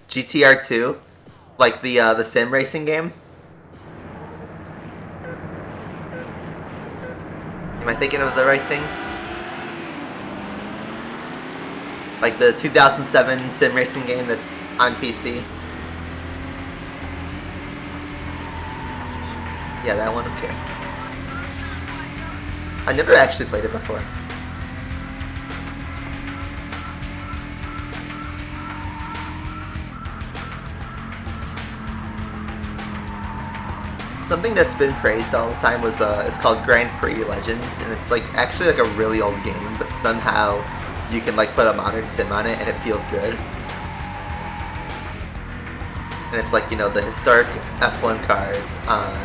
GTR 2, like the sim racing game. Am I thinking of the right thing? Like the 2007 sim racing game that's on PC. Yeah, that one, okay. I never actually played it before. Something that's been praised all the time was it's called Grand Prix Legends, and it's like actually like a really old game, but somehow you can like put a modern sim on it and it feels good. And it's like, you know, the historic F1 cars on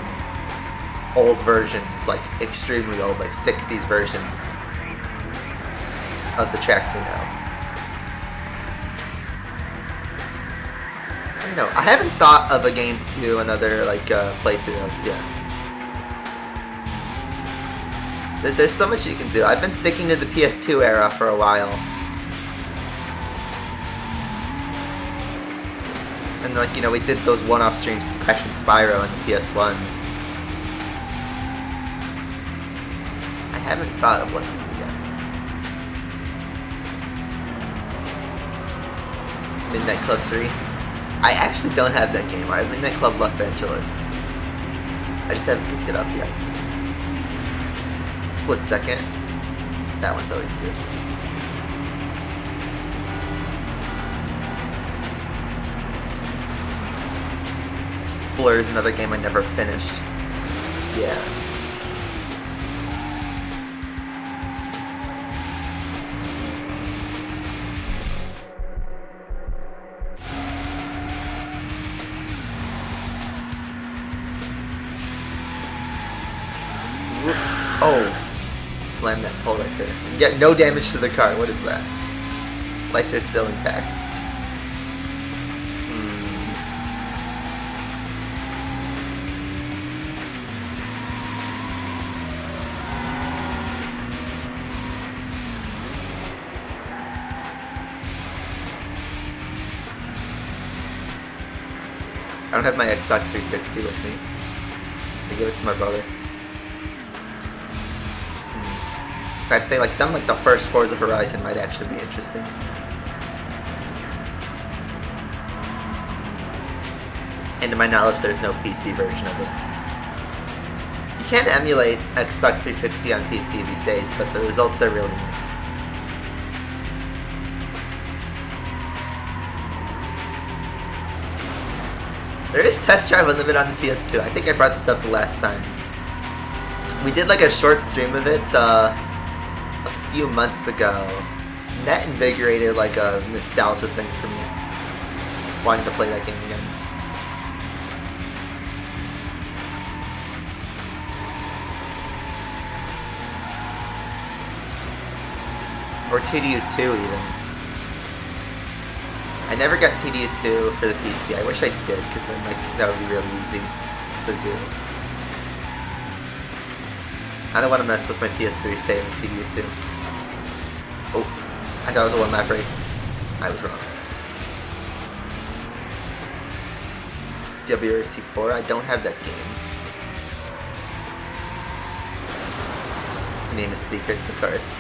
old versions, like extremely old, like 60s versions of the tracks we know. I don't know, I haven't thought of a game to do another like playthrough of yet. There's so much you can do. I've been sticking to the PS2 era for a while. And like, you know, we did those one-off streams with Crash and Spyro on the PS1. I haven't thought of what to do yet. Midnight Club 3. I actually don't have that game. I have Midnight Club Los Angeles. I just haven't picked it up yet. Split Second. That one's always good. Blur is another game I never finished. Yeah. Oh, slam that pole right there. Yeah, no damage to the car. What is that? Lights are still intact. I don't have my Xbox 360 with me. I give it to my brother. I'd say like some like the first Forza Horizon might actually be interesting. And to my knowledge, there's no PC version of it. You can emulate Xbox 360 on PC these days, but the results are really mixed. There is Test Drive Unlimited on the PS2. I think I brought this up the last time. We did like a short stream of it a few months ago. And that invigorated like a nostalgia thing for me. Wanting to play that game again. Or TDU2 even. I never got TDU2 for the PC. I wish I did, because then like that would be really easy to do. I don't want to mess with my PS3 save in TDU2. Oh, I thought it was a one-lap race. I was wrong. WRC4, I don't have that game. Name is Secrets, of course.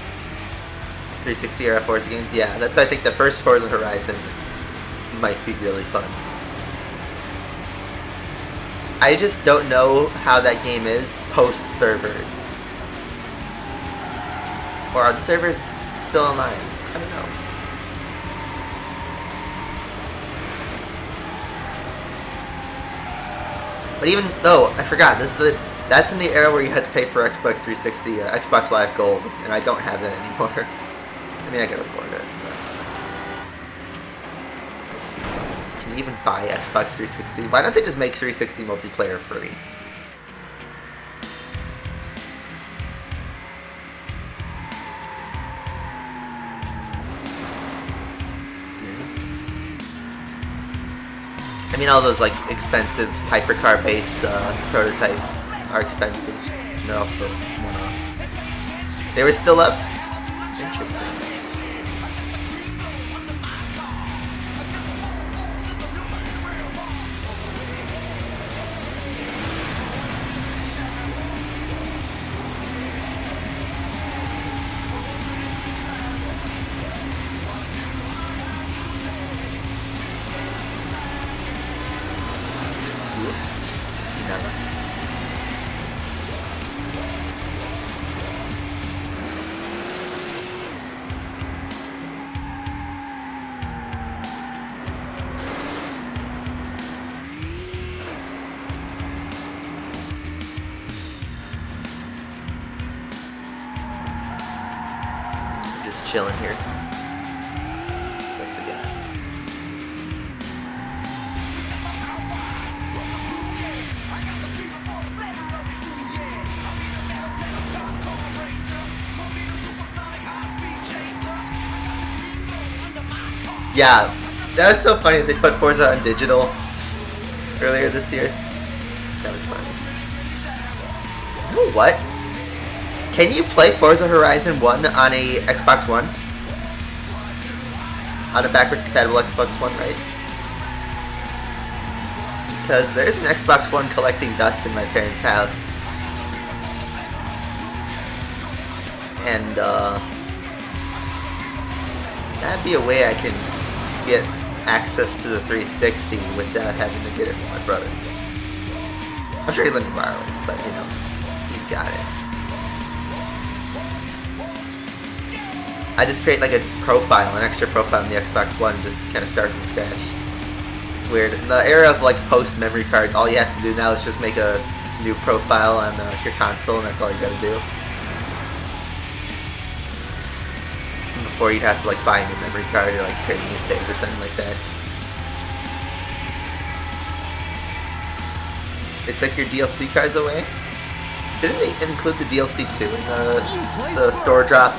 360 era Forza games, yeah, that's I think the first Forza Horizon might be really fun. I just don't know how that game is post servers. Or are the servers still online. I don't know. But even though, I forgot, that's in the era where you had to pay for Xbox 360, Xbox Live Gold, and I don't have that anymore. I mean, I can afford it, but it's just funny. Can you even buy Xbox 360? Why don't they just make 360 multiplayer free? I mean, all those like expensive hypercar-based prototypes are expensive. And they're also one-off. They were still up? Interesting. Just chilling here. What's we got? Yeah, that was so funny. They put Forza on digital earlier this year. That was funny. Oh, what? Can you play Forza Horizon 1 on a Xbox One? On a backwards compatible Xbox One, right? Because there's an Xbox One collecting dust in my parents' house. And, that'd be a way I can get access to the 360 without having to get it from my brother. I'm sure he'd let me borrow it, but, you know, he's got it. I just create like a profile, an extra profile on the Xbox One, and just kind of start from scratch. It's weird. In the era of like post memory cards, all you have to do now is just make a new profile on your console, and that's all you gotta do. And before you'd have to like buy a new memory card or like create a new save or something like that. It took your DLC cards away? Didn't they include the DLC too in the store drop?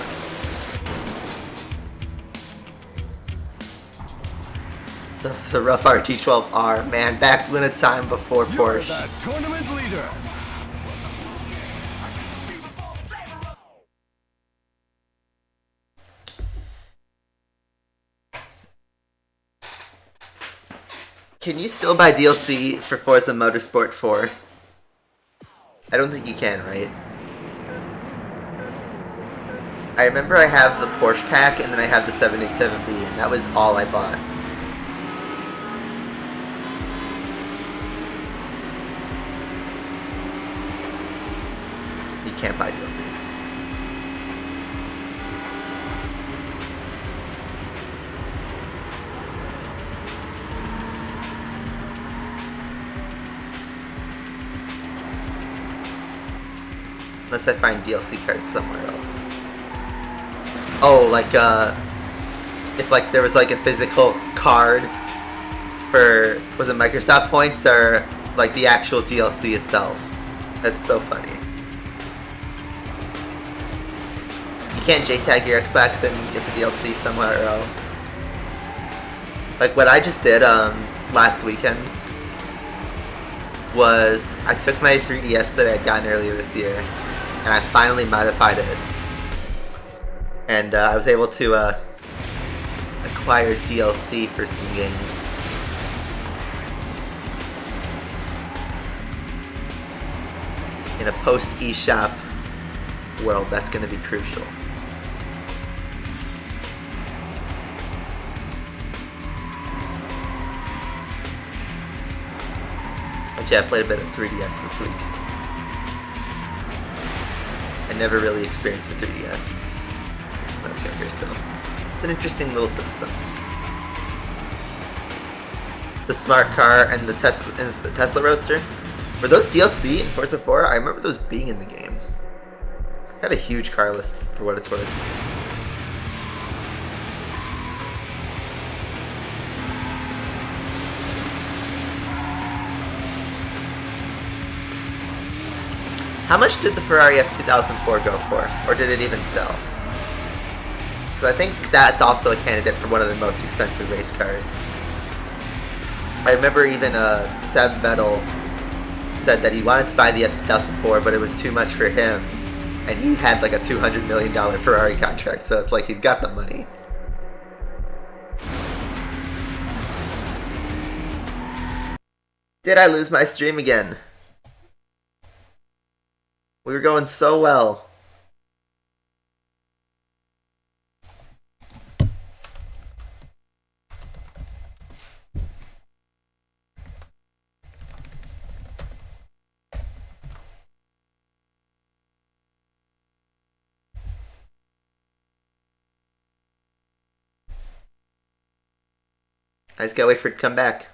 The rough RT12R, man, back when a time before Porsche. You're the tournament leader. Can you still buy DLC for Forza Motorsport 4? I don't think you can, right? I remember I have the Porsche pack and then I have the 787B, and that was all I bought. You can't buy DLC. Unless I find DLC cards somewhere else. Oh, like, if, like, there was, like, a physical card for, was it Microsoft points, or, like, the actual DLC itself. That's so funny. You can't JTAG your Xbox and get the DLC somewhere else. Like, what I just did, last weekend was, I took my 3DS that I had gotten earlier this year, and I finally modified it. And I was able to acquire DLC for some games. In a post-eShop world, that's going to be crucial. But yeah, I played a bit of 3DS this week. I never really experienced the 3DS. When I was younger, so it's an interesting little system. The smart car and the Tesla Roadster. Were those DLC in Forza 4? I remember those being in the game. Had a huge car list for what it's worth. How much did the Ferrari F2004 go for? Or did it even sell? Because I think that's also a candidate for one of the most expensive race cars. I remember even Seb Vettel said that he wanted to buy the F2004, but it was too much for him. And he had like a $200 million Ferrari contract, so it's like he's got the money. Did I lose my stream again? We were going so well. I just gotta wait for it to come back.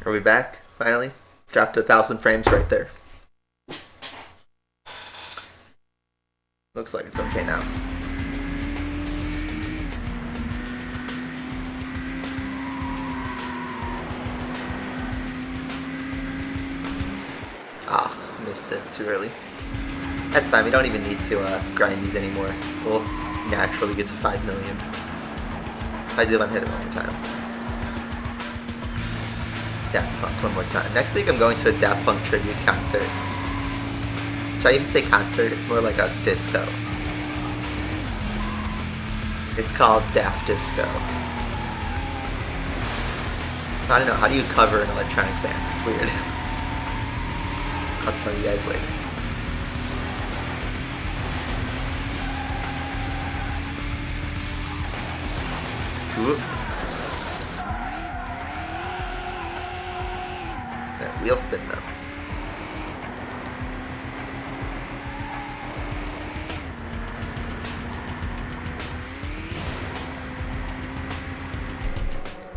Are we back, finally? Dropped 1,000 frames right there. Looks like it's okay now. Ah, missed it too early. That's fine, we don't even need to grind these anymore. We'll naturally get to 5 million. If I do want to hit it one more time. Daft Punk one more time. Next week I'm going to a Daft Punk tribute concert. Should I even say concert? It's more like a disco. It's called Daft Disco. I don't know, how do you cover an electronic band? It's weird. I'll tell you guys later. Ooh. That wheel spin though.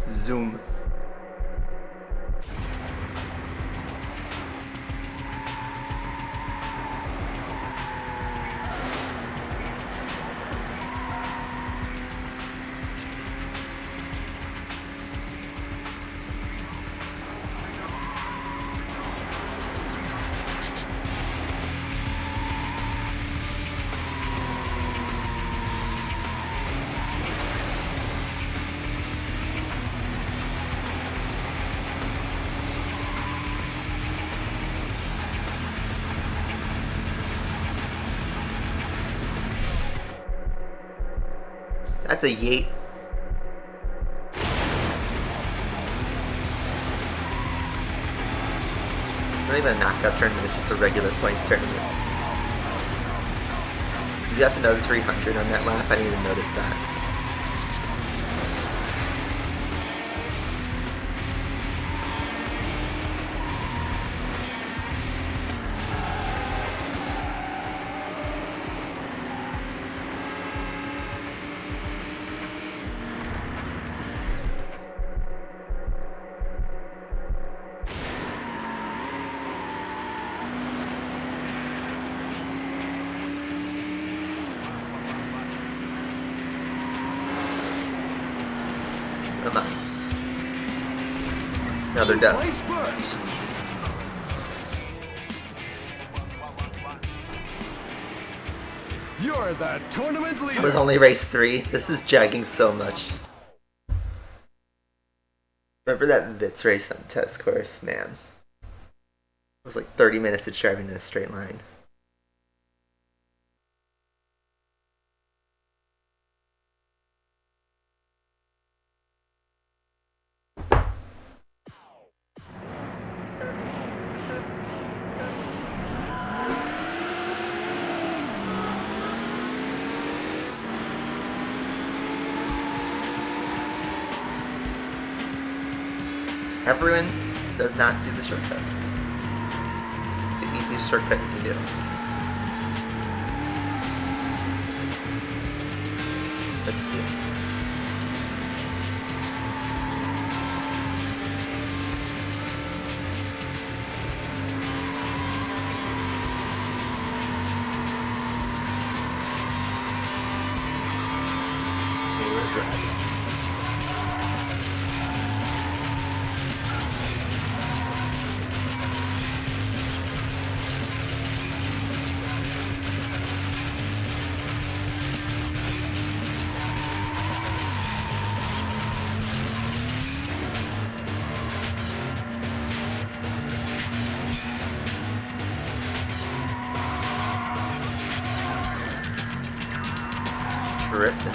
Zoom. That's a yeet. It's not even a knockout tournament, it's just a regular points tournament. You have another 300 on that lap, I didn't even notice that. Now they're done. You're the tournament leader. It was only race 3. This is jagging so much. Remember that Vitz race on the test course? Man. It was like 30 minutes of driving in a straight line. Everyone does not do the shortcut. The easiest shortcut you can do. Let's see. We're driving. Drifting.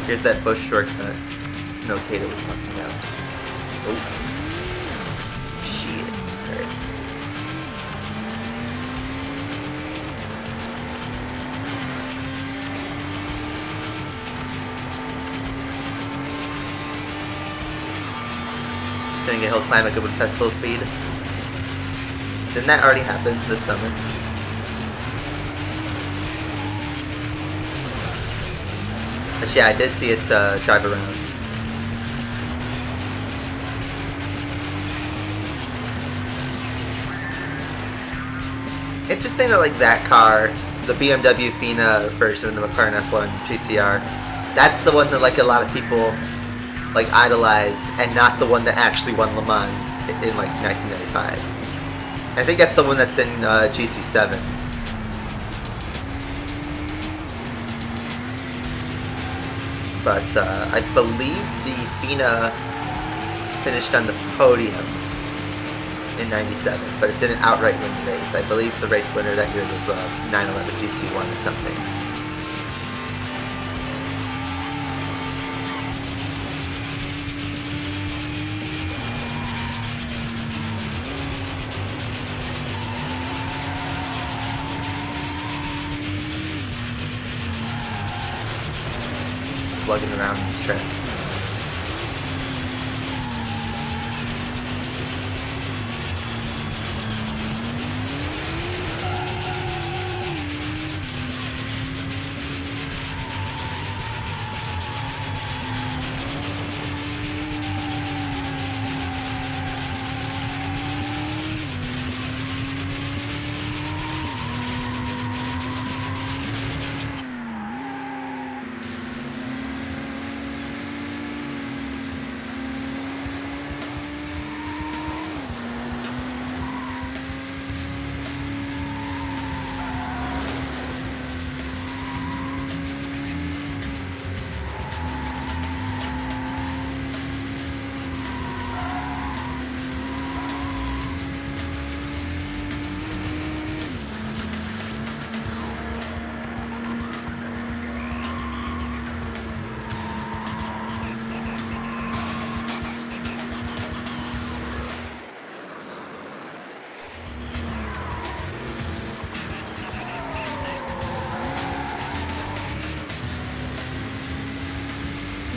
Here's that bush shortcut Snow Tater was talking about. Oh. Shit. Alright. Just doing a hill climb at good festival speed. Didn't that already happen this summer? But yeah, I did see it drive around. Interesting that like that car, the BMW Fina version of the McLaren F1 GTR, that's the one that like a lot of people like idolize, and not the one that actually won Le Mans in like 1995. I think that's the one that's in GT7. But I believe the Fina finished on the podium in 97, but it didn't outright win the race. I believe the race winner that year was 911 GT1 or something. Slugging around this track.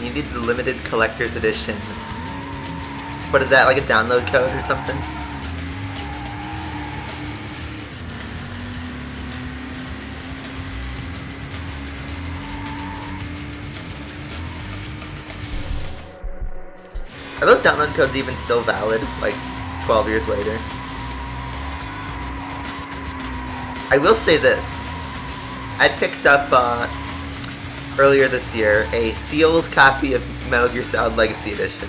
You need the limited collector's edition. What is that, like a download code or something? Are those download codes even still valid, like 12 years later? I will say this. I picked up earlier this year a sealed copy of Metal Gear Solid Legacy Edition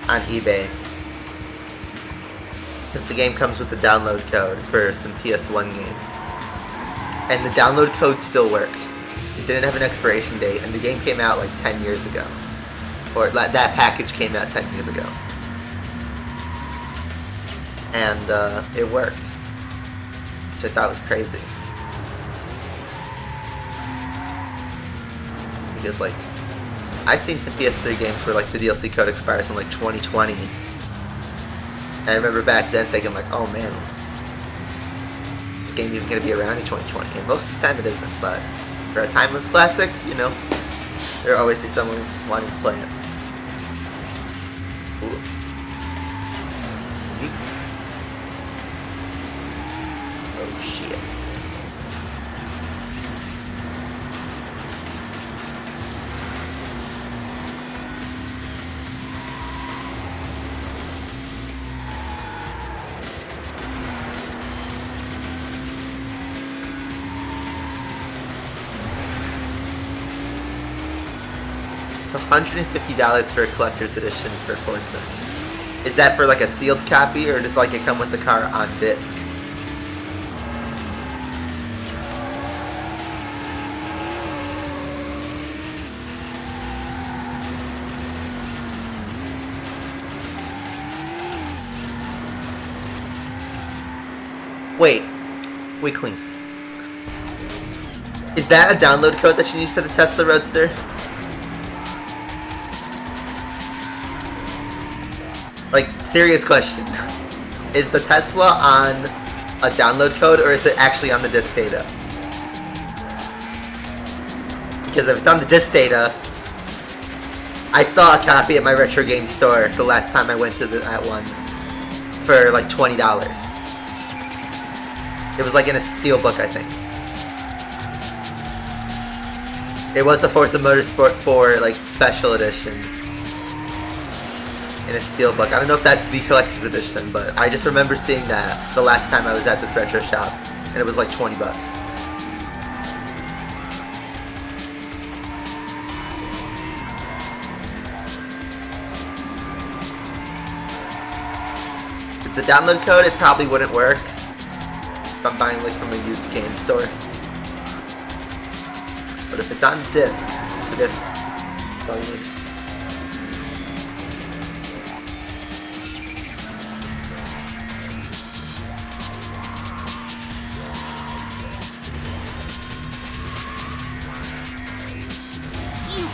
on eBay, because the game comes with the download code for some PS1 games, and the download code still worked. It didn't have an expiration date, and the game came out like 10 years ago, or that package came out 10 years ago, and it worked, which I thought was crazy. Because like, I've seen some PS3 games where like the DLC code expires in like 2020. And I remember back then thinking like, oh man, is this game even going to be around in 2020? And most of the time it isn't, but for a timeless classic, you know, there'll always be someone wanting to play it. Oh shit. It's $150 for a collector's edition for Forza. Is that for like a sealed copy, or does like it come with the car on disc? Wait, Weakling. Is that a download code that you need for the Tesla Roadster? Like, serious question. Is the Tesla on a download code, or is it actually on the disc data? Because if it's on the disc data, I saw a copy at my retro game store the last time I went to that one for like $20. It was like in a steelbook, I think. It was a Forza Motorsport 4 like special edition. In a steelbook. I don't know if that's the collector's edition, but I just remember seeing that the last time I was at this retro shop, and it was like $20. If it's a download code, it probably wouldn't work if I'm buying like from a used game store. But if it's on disc, it's a disc. That's all you need.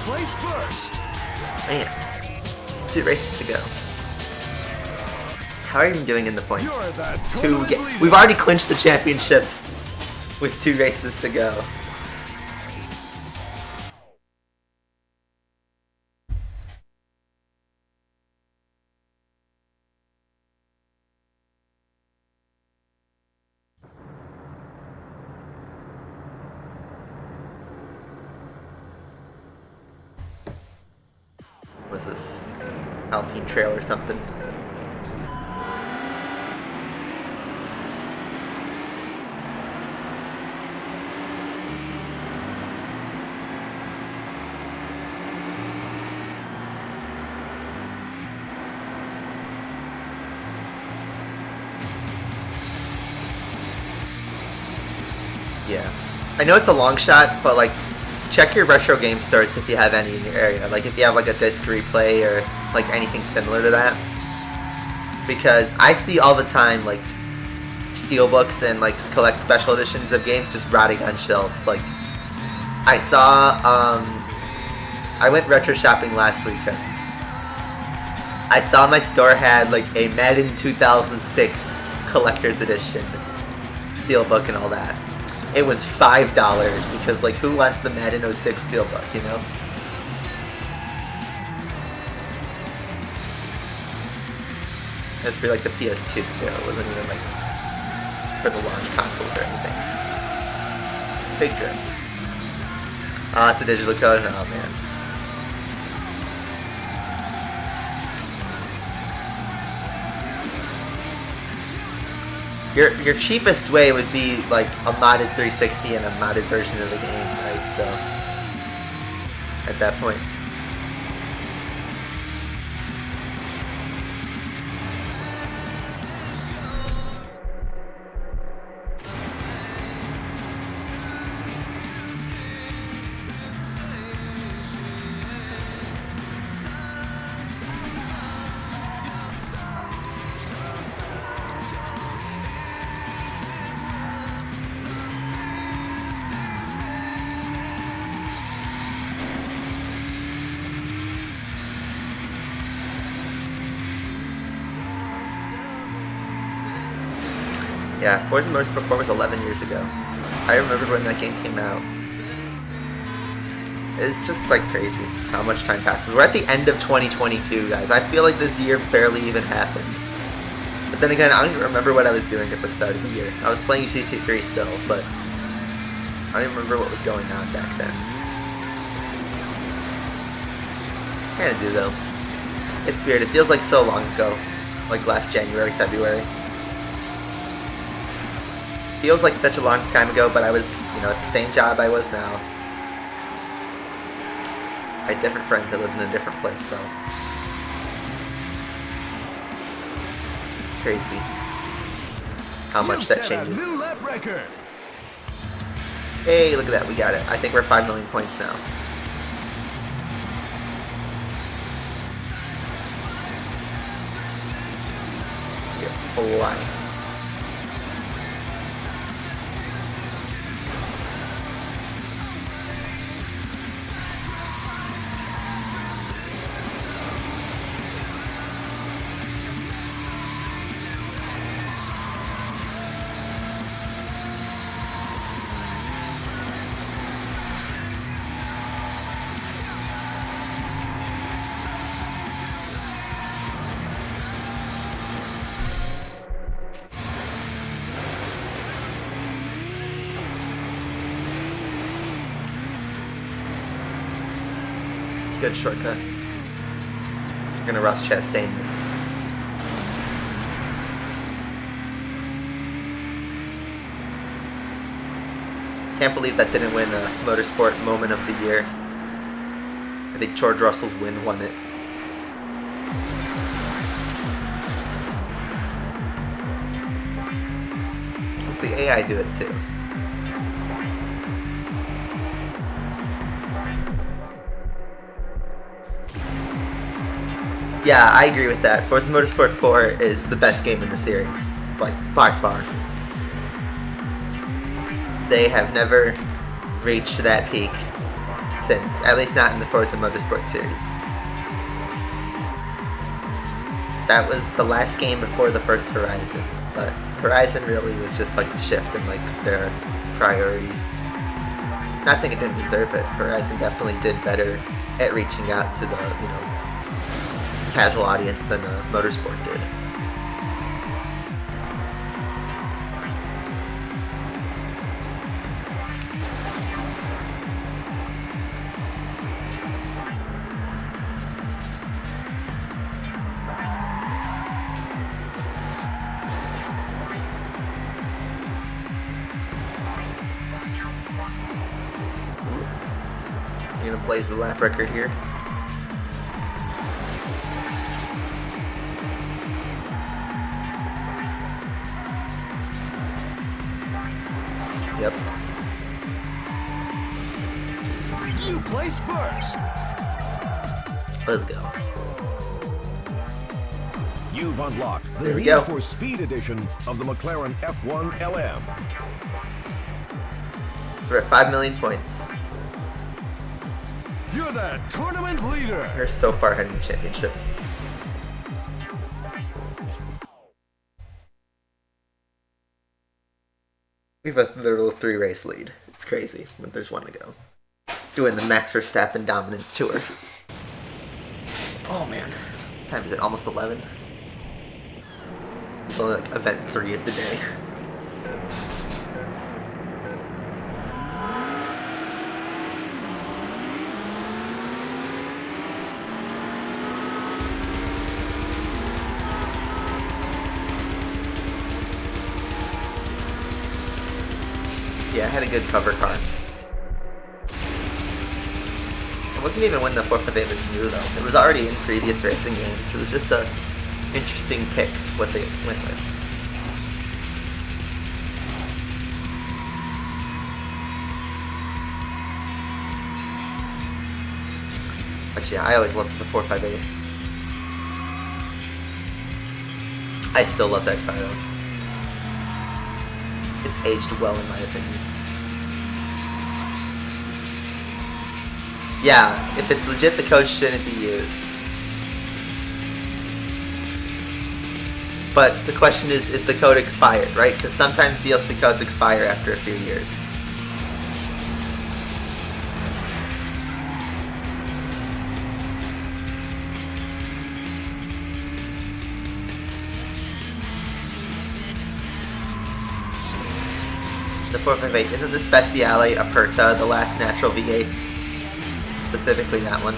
Place first. Man, 2 races to go. How are you even doing in the points? We've already clinched the championship with 2 races to go. Was this Alpine Trail or something? Yeah. I know it's a long shot, but like, check your retro game stores if you have any in your area. Like if you have like a disc replay or like anything similar to that. Because I see all the time like steelbooks and like collect special editions of games just rotting on shelves. Like I saw, I went retro shopping last weekend. I saw my store had like a Madden 2006 collector's edition steelbook and all that. It was $5 because like who wants the Madden 06 steelbook, you know? It's for like the PS2 too. It wasn't even like for the launch consoles or anything. Big drift. Oh, it's a digital code? Oh man. Your cheapest way would be like a modded 360 and a modded version of the game, right? So at that point. Yeah, Forza Motorsport 4 was 11 years ago. I remember when that game came out. It's just like crazy how much time passes. We're at the end of 2022, guys. I feel like this year barely even happened. But then again, I don't even remember what I was doing at the start of the year. I was playing GT3 still, but I don't even remember what was going on back then. Kinda do though. It's weird, it feels like so long ago. Like last January, February. Feels like such a long time ago, but I was, you know, at the same job I was now. I had different friends that lived in a different place though. It's crazy how much that changes. New lap record. Hey, look at that, we got it. I think we're 5 million points now. We're flying. Good shortcut. We're gonna Ross Chastain this. Can't believe that didn't win a Motorsport Moment of the Year. I think George Russell's win won it. Let the AI do it too. Yeah, I agree with that. Forza Motorsport 4 is the best game in the series, like by far. They have never reached that peak since, at least not in the Forza Motorsport series. That was the last game before the first Horizon, but Horizon really was just like the shift in like their priorities. Not saying it didn't deserve it. Horizon definitely did better at reaching out to the, you know, casual audience than Motorsport did. You're gonna blaze the lap record here. Yep. You place first. Let's go. You've unlocked the There we Need go. for Speed edition of the McLaren F1 LM. So we're at 5 million points. You're the tournament leader. We're so far ahead in the championship. We have a literal 3-race lead. It's crazy, but there's one to go. Doing the Max Verstappen Dominance Tour. Oh man. What time is it? Almost 11? It's only like event 3 of the day. Yeah, I had a good cover car. It wasn't even when the 458 was new though. It was already in previous racing games. It was just a interesting pick what they went with. But yeah, I always loved the 458. I still love that car though. It's aged well in my opinion. Yeah, if it's legit, the code shouldn't be used. But the question is the code expired, right? Because sometimes DLC codes expire after a few years. The 458 isn't the Speciale Aperta the last natural V8s? Specifically that one.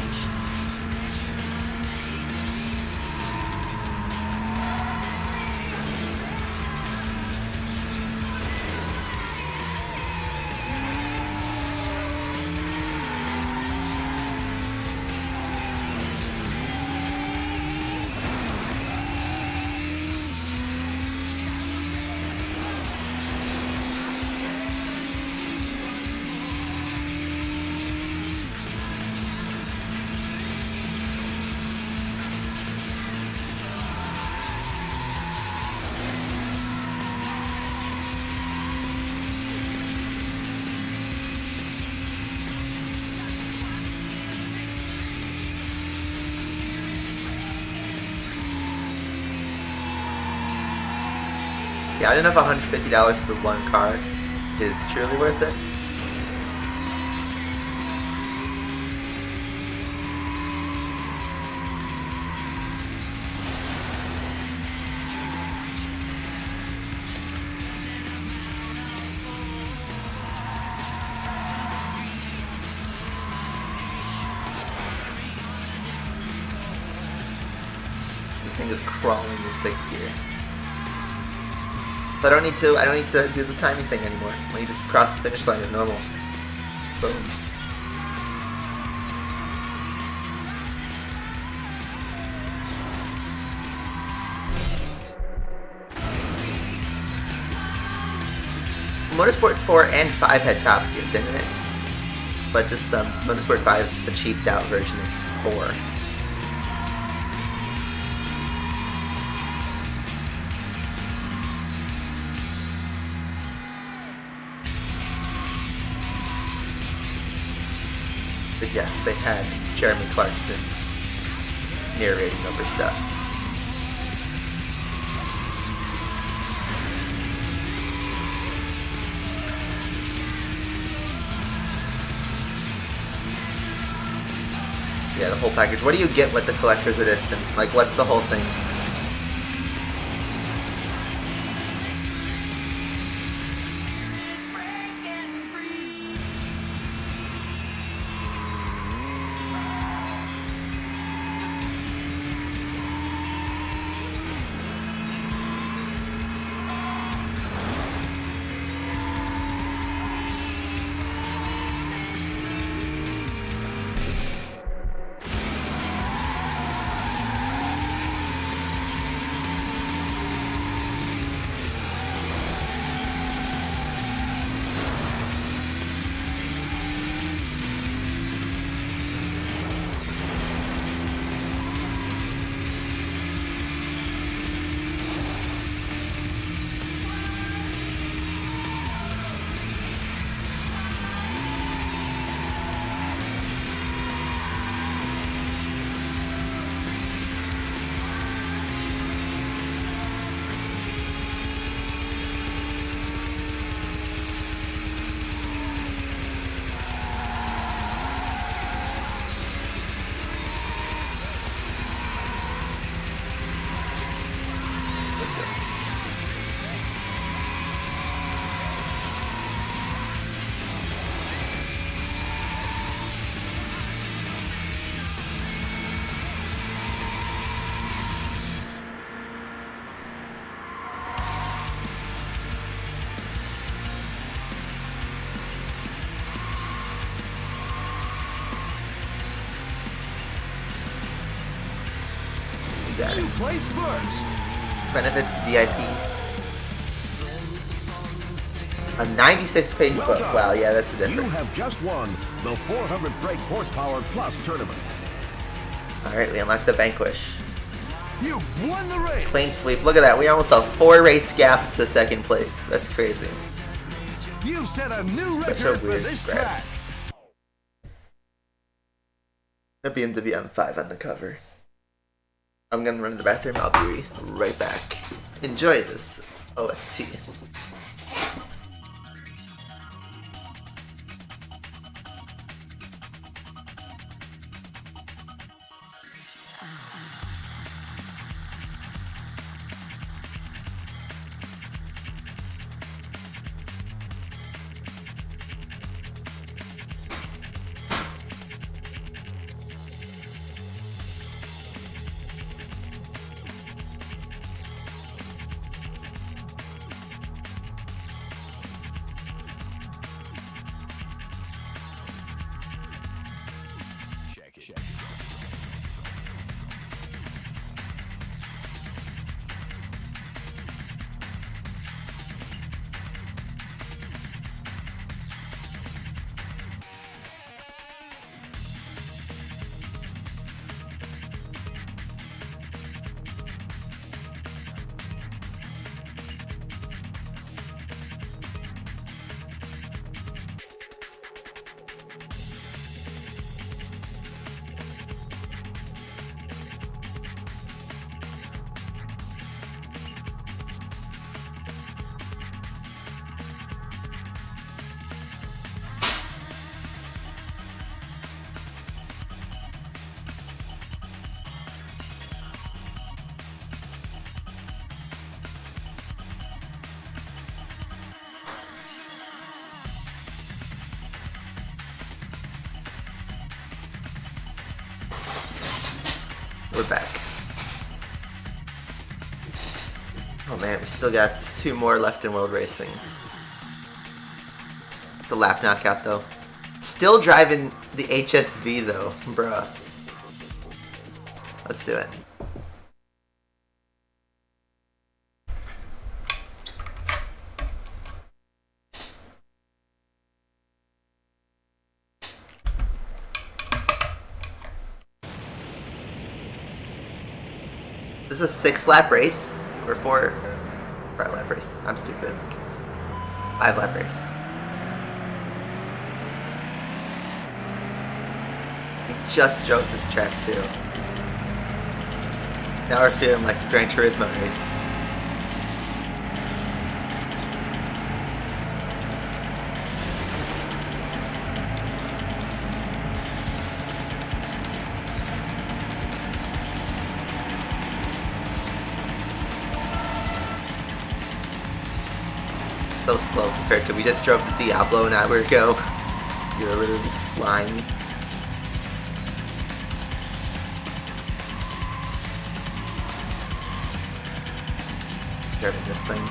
Yeah, I didn't have $150 for one car is truly worth it. This thing is crawling in 6th gear. So I don't need to do the timing thing anymore. When you just cross the finish line as normal. Boom. Motorsport 4 and 5 had Top Gear, didn't it? But just the Motorsport 5 is just the cheaped out version of 4. But yes, they had Jeremy Clarkson narrating over stuff. Yeah, the whole package. What do you get with the collector's edition? Like, what's the whole thing? You place first. Benefits VIP. A 96-page Well book. done. Wow, yeah, that's the difference. You have just won the 400 brake horsepower plus tournament. Alright, we unlocked the Vanquish. You've won the race. Clean sweep. Look at that. We almost a 4-race gap to 2nd place. That's crazy. You've set a new Such a record for weird this spread. track. A BMW M5 on the cover. I'm gonna run to the bathroom. I'll be right back. Enjoy this OST. we're back. Oh man, we still got 2 more left in World Racing. The lap knockout though. Still driving the HSV though, bruh. Let's do it. This is a 6-lap race or 4-lap race. I'm stupid. 5-lap race. We just drove this track too. Now we're feeling like a Gran Turismo race. So slow compared to we just drove the Diablo an hour ago. You were literally flying. Driving this thing.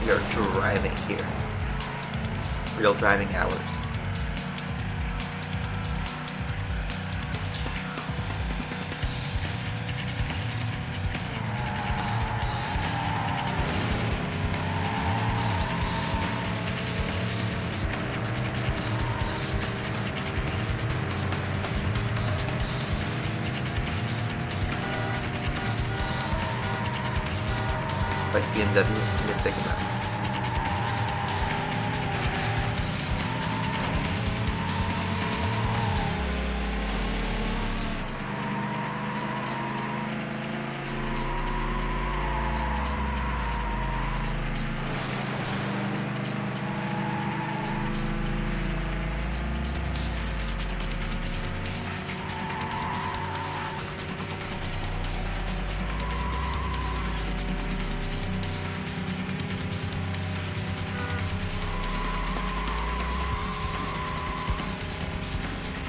We are driving here. Real driving hours. Like BMW mid-second lap.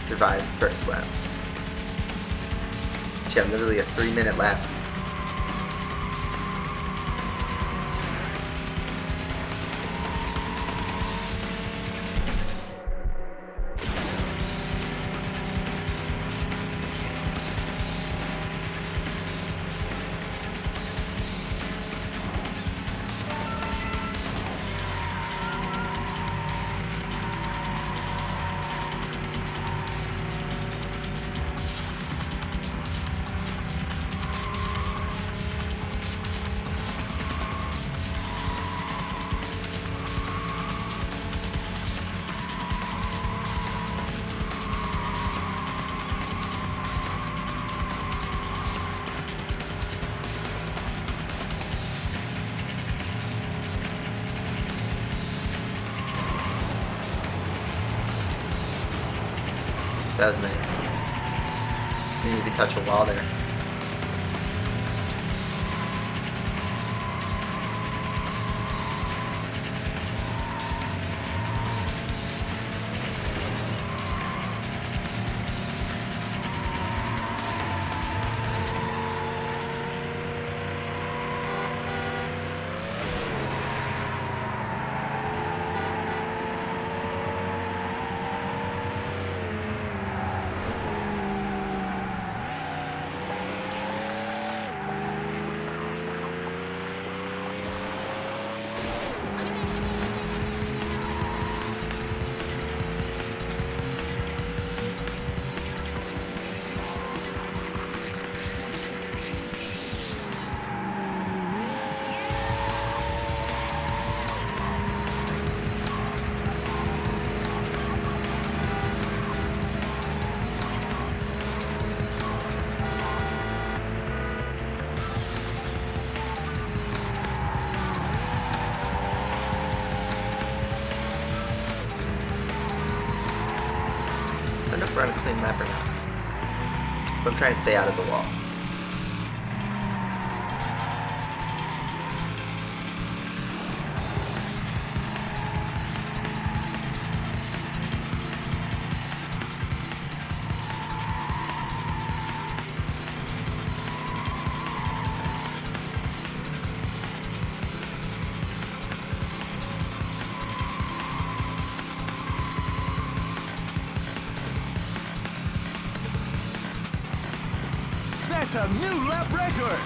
Survived first lap. Yeah, literally a 3-minute lap. That was nice. Didn't even touch a wall there. clean lap or not. But I'm trying to stay out of the wall. That's a new lap record.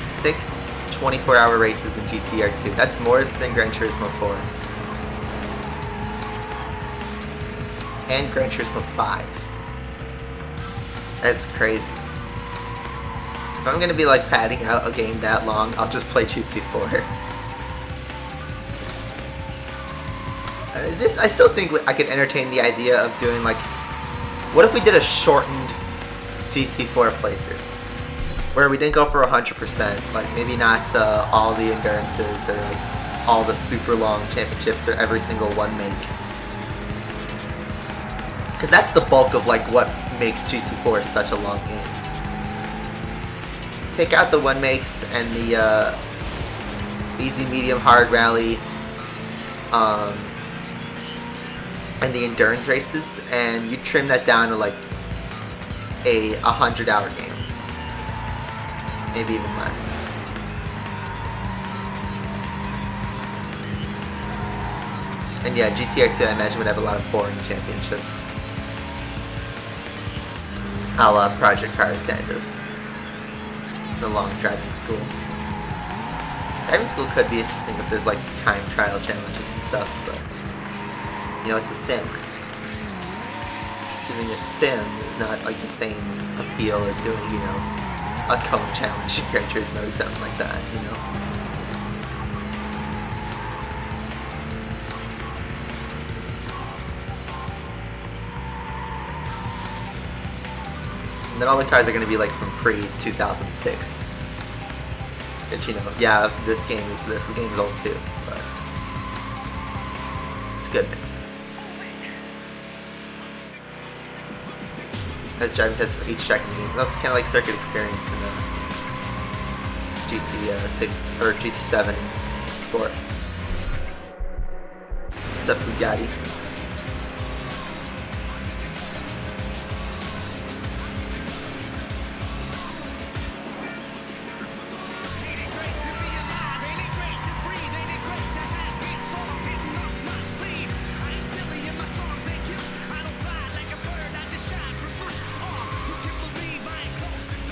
Six 24-hour races in GTR 2. That's more than Gran Turismo 4. And Gran Turismo 5. That's crazy. If I'm gonna be like padding out a game that long, I'll just play GT4. I still think I could entertain the idea of doing like, what if we did a shortened GT4 playthrough? Where we didn't go for 100%, like maybe not all the endurances or like all the super long championships or every single one make. Because that's the bulk of like what makes GT4 such a long game. Take out the one makes and the easy, medium, hard rally, and the endurance races, and you trim that down to like a 100-hour game. Maybe even less. And yeah, GTR 2 I imagine would have a lot of boring championships. A la Project Cars, kind of. The long driving school. Driving school could be interesting if there's like time trial challenges and stuff, but you know, it's a sim. Doing a sim is not like the same appeal as doing, you know, a cone challenge in Gran Turismo or something like that, you know? And then all the cars are going to be like from pre-2006. Which, you know, yeah, this game is old too, but it's a good mix. Has driving tests for each track in the game. That's kind of like circuit experience in GT6 or GT7 Sport. What's up, Bugatti?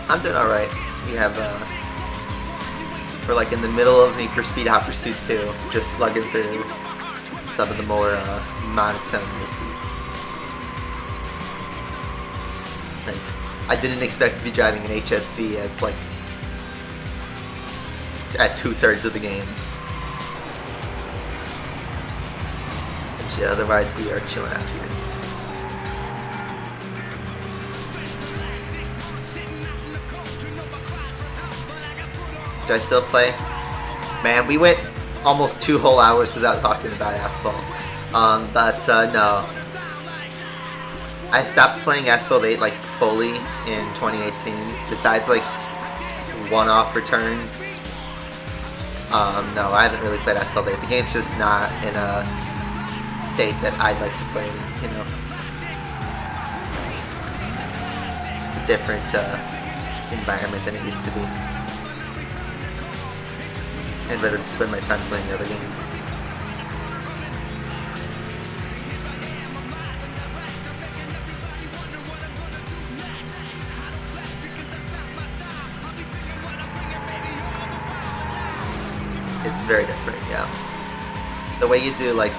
I'm doing alright. We have, we're like in the middle of Need for Speed Hot Pursuit 2, just slugging through some of the more monotone races. Like, I didn't expect to be driving an HSV. It's like at 2/3 of the game. But yeah, otherwise we are chilling out here. Do I still play? Man, we went almost 2 whole hours without talking about Asphalt. No. I stopped playing Asphalt 8 like fully in 2018. Besides like one-off returns. No, I haven't really played Asphalt 8. The game's just not in a state that I'd like to play it in, you know. It's a different environment than it used to be. I'd rather spend my time playing other games. It's very different, yeah. The way you do, like,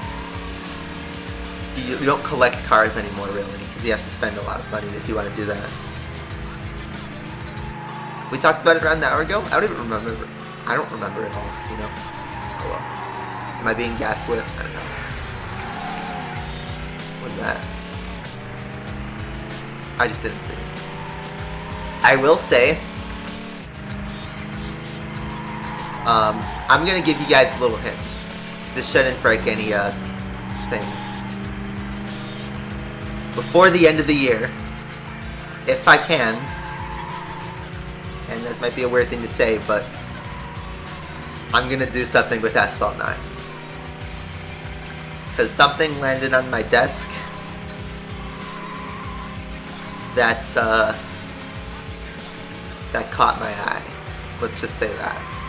you don't collect cars anymore, really, because you have to spend a lot of money if you want to do that. We talked about it around an hour ago? I don't even remember. I don't remember it all, you know? Oh well. Am I being gaslit? I don't know. What was that? I just didn't see it. I will say, I'm gonna give you guys a little hint. This shouldn't break any thing. Before the end of the year, if I can, and that might be a weird thing to say, but I'm gonna do something with Asphalt 9. Because something landed on my desk that caught my eye. Let's just say that.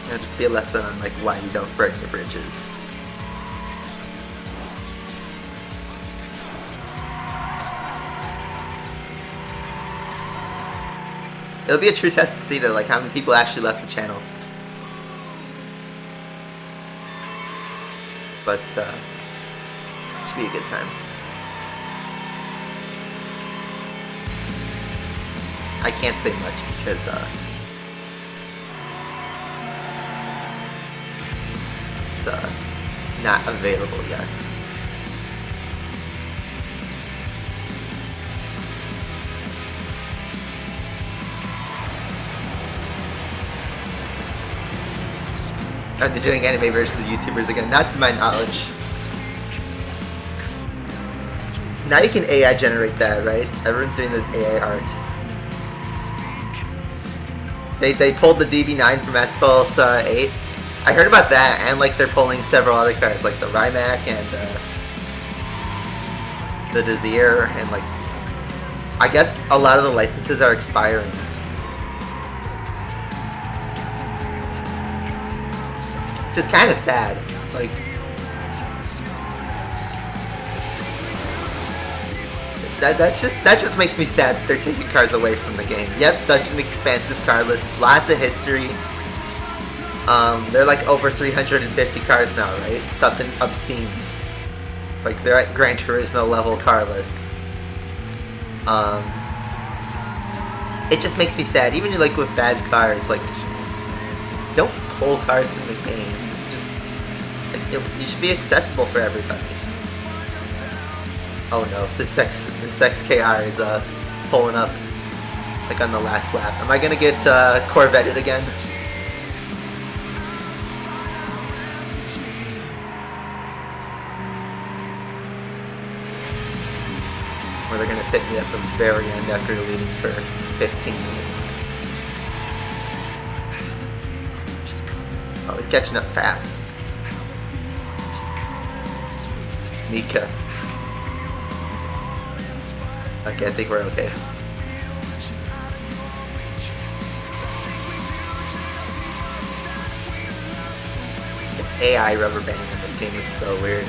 It'll just be a lesson on like why you don't burn your bridges. It'll be a true test to see that like how many people actually left the channel. But should be a good time. I can't say much because it's not available yet. Are they doing anime versions of YouTubers again? Not to my knowledge. Now you can AI generate that, right? Everyone's doing the AI art. They pulled the DB9 from Asphalt 8. I heard about that, and like they're pulling several other cars, like the Rimac and the Desire, and like I guess a lot of the licenses are expiring. It's just kind of sad. Like that just makes me sad that they're taking cars away from the game. You have such an expansive car list, lots of history. They're like over 350 cars now, right? Something obscene. Like they're at Gran Turismo level car list. It just makes me sad. Even like with bad cars, like don't pull cars from the game. Just like you should be accessible for everybody. Oh no, this XKR is pulling up like on the last lap. Am I gonna get Corvetted again? Or they're gonna pick me at the very end after leading for 15 minutes. Oh, he's catching up fast. Mika. Okay, I think we're okay. The AI rubber banding in this game is so weird.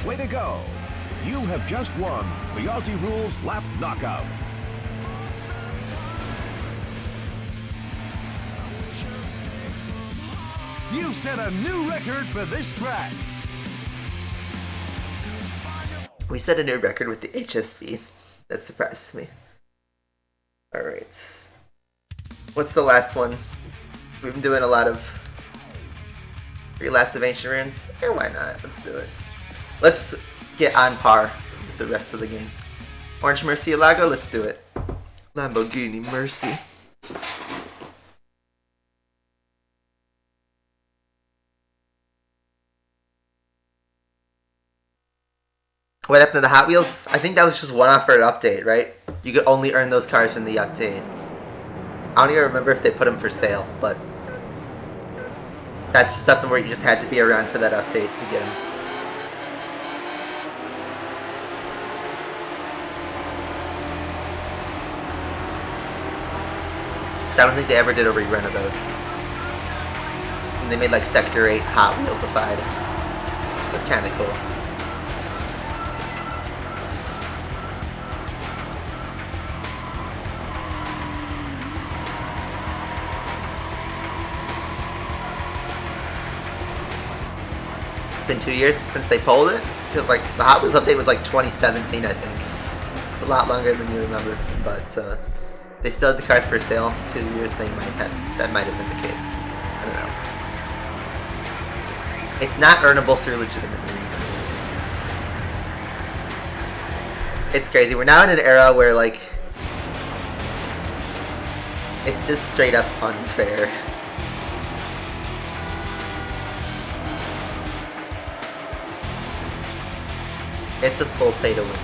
Way to go! You have just won the Aussie Rules Lap Knockout. You set a new record for this track. We set a new record with the HSV. That surprises me. Alright. What's the last one? We've been doing a lot of 3 laps of Ancient Ruins. Yeah, why not? Let's do it. Let's get on par with the rest of the game. Orange Murcielago, let's do it. Lamborghini Mercy. What happened to the Hot Wheels? I think that was just one off for an update, right? You could only earn those cars in the update. I don't even remember if they put them for sale, but That's just something where you just had to be around for that update to get them. Because I don't think they ever did a rerun of those. And they made like Sector 8 Hot Wheels-ified. It was kind of cool. It's been 2 years since they pulled it, because like the Hot Wheels update was like 2017, I think. It's a lot longer than you remember, but they still had the cars for sale 2 years. They might have, that might have been the case. I don't know. It's not earnable through legitimate means. It's crazy. We're now in an era where like it's just straight up unfair. It's a full pay to win game.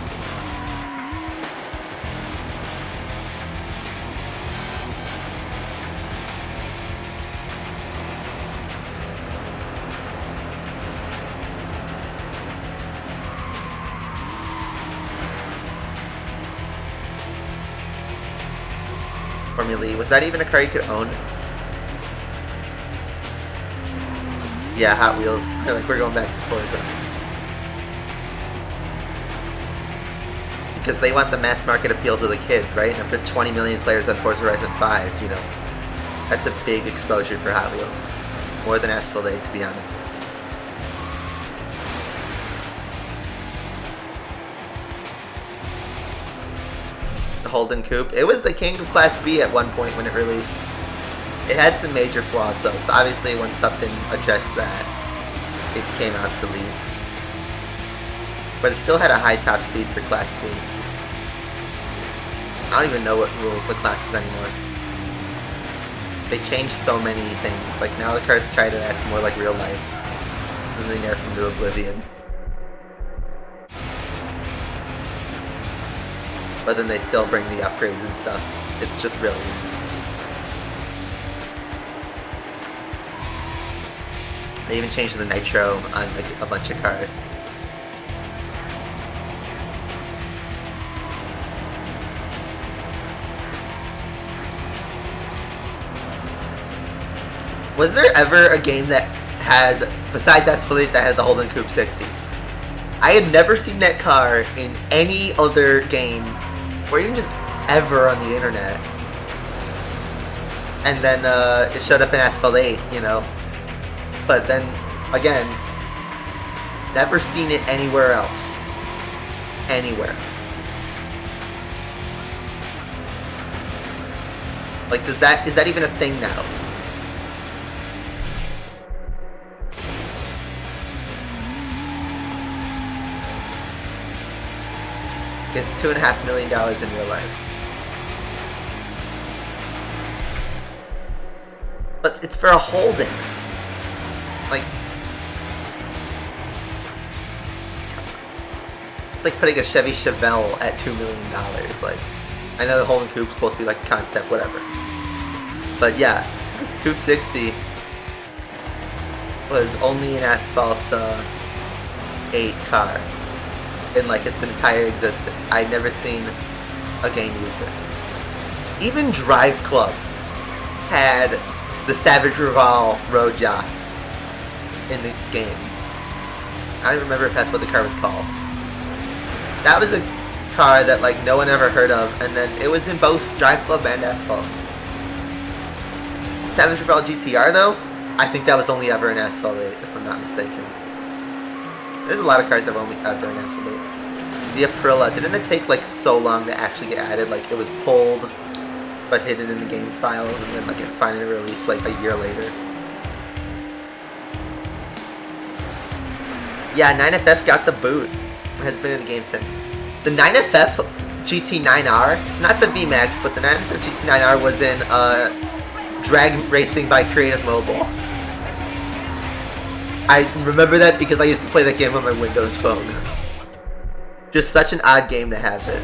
Formula E. Was that even a car you could own? Yeah, Hot Wheels. Like we're going back to Forza. Because they want the mass market appeal to the kids, right? And if there's 20 million players on Forza Horizon 5, you know, that's a big exposure for Hot Wheels. More than Asphalt 8, to be honest. The Holden Coupe. It was the king of Class B at one point when it released. It had some major flaws though, so obviously when something addressed that, it became obsolete. But it still had a high top speed for Class B. I don't even know what rules the classes anymore. They changed so many things. Like now the cars try to act more like real life. So then they nerf them to oblivion. But then they still bring the upgrades and stuff. It's just really weird. They even changed the nitro on like a bunch of cars. Was there ever a game that had, besides Asphalt 8, that had the Holden Coupe 60? I had never seen that car in any other game, or even just ever on the internet. And then it showed up in Asphalt 8, you know. But then, again, never seen it anywhere else. Anywhere. Like, is that even a thing now? It's $2.5 million in real life. But it's for a Holden. Like, it's like putting a Chevy Chevelle at $2 million. Like, I know the Holden Coupe's supposed to be like a concept, whatever. But yeah, this Coupe 60 was only an Asphalt 8 car in like its entire existence. I'd never seen a game use it. Even Drive Club had the Savage Rival Road Yacht in its game. I don't remember if that's what the car was called. That was a car that like no one ever heard of, and then it was in both Drive Club and Asphalt. Savage Rival GTR though, I think that was only ever in Asphalt 8, if I'm not mistaken. There's a lot of cars that were only ever in Asphalt 8. The Aprilia, didn't it take like so long to actually get added? Like it was pulled, but hidden in the games files, and then like it finally released like a year later. Yeah, 9FF got the boot. It has been in the game since. The 9FF GT9R, it's not the VMAX, but the 9FF GT9R was in drag racing by Creative Mobile. I remember that because I used to play that game on my Windows phone. Just such an odd game to have it.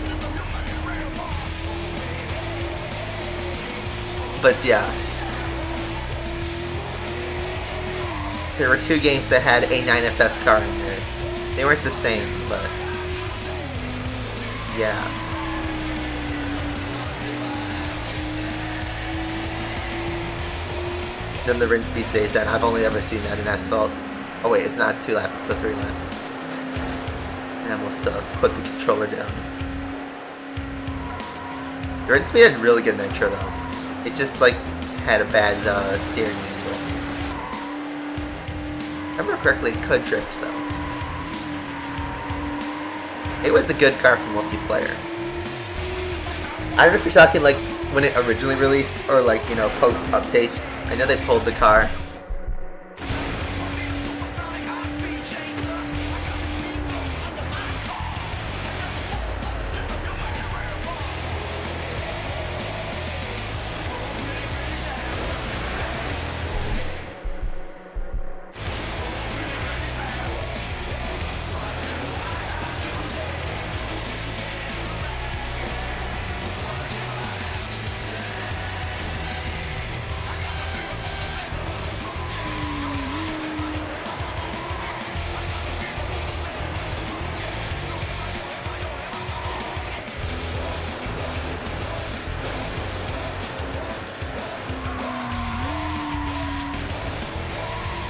But yeah. there were 2 games that had a 9FF car in there. They weren't the same, but yeah. Then the rinse speed stays that. I've only ever seen that in Asphalt. Oh wait, it's not 2 lap, it's a 3 lap. And we'll still put the controller down. The rinse speed had really good nitro though. It just like had a bad steering angle. If I remember correctly, it could drift though. It was a good car for multiplayer. I don't know if you're talking like when it originally released or like, you know, post updates. I know they pulled the car.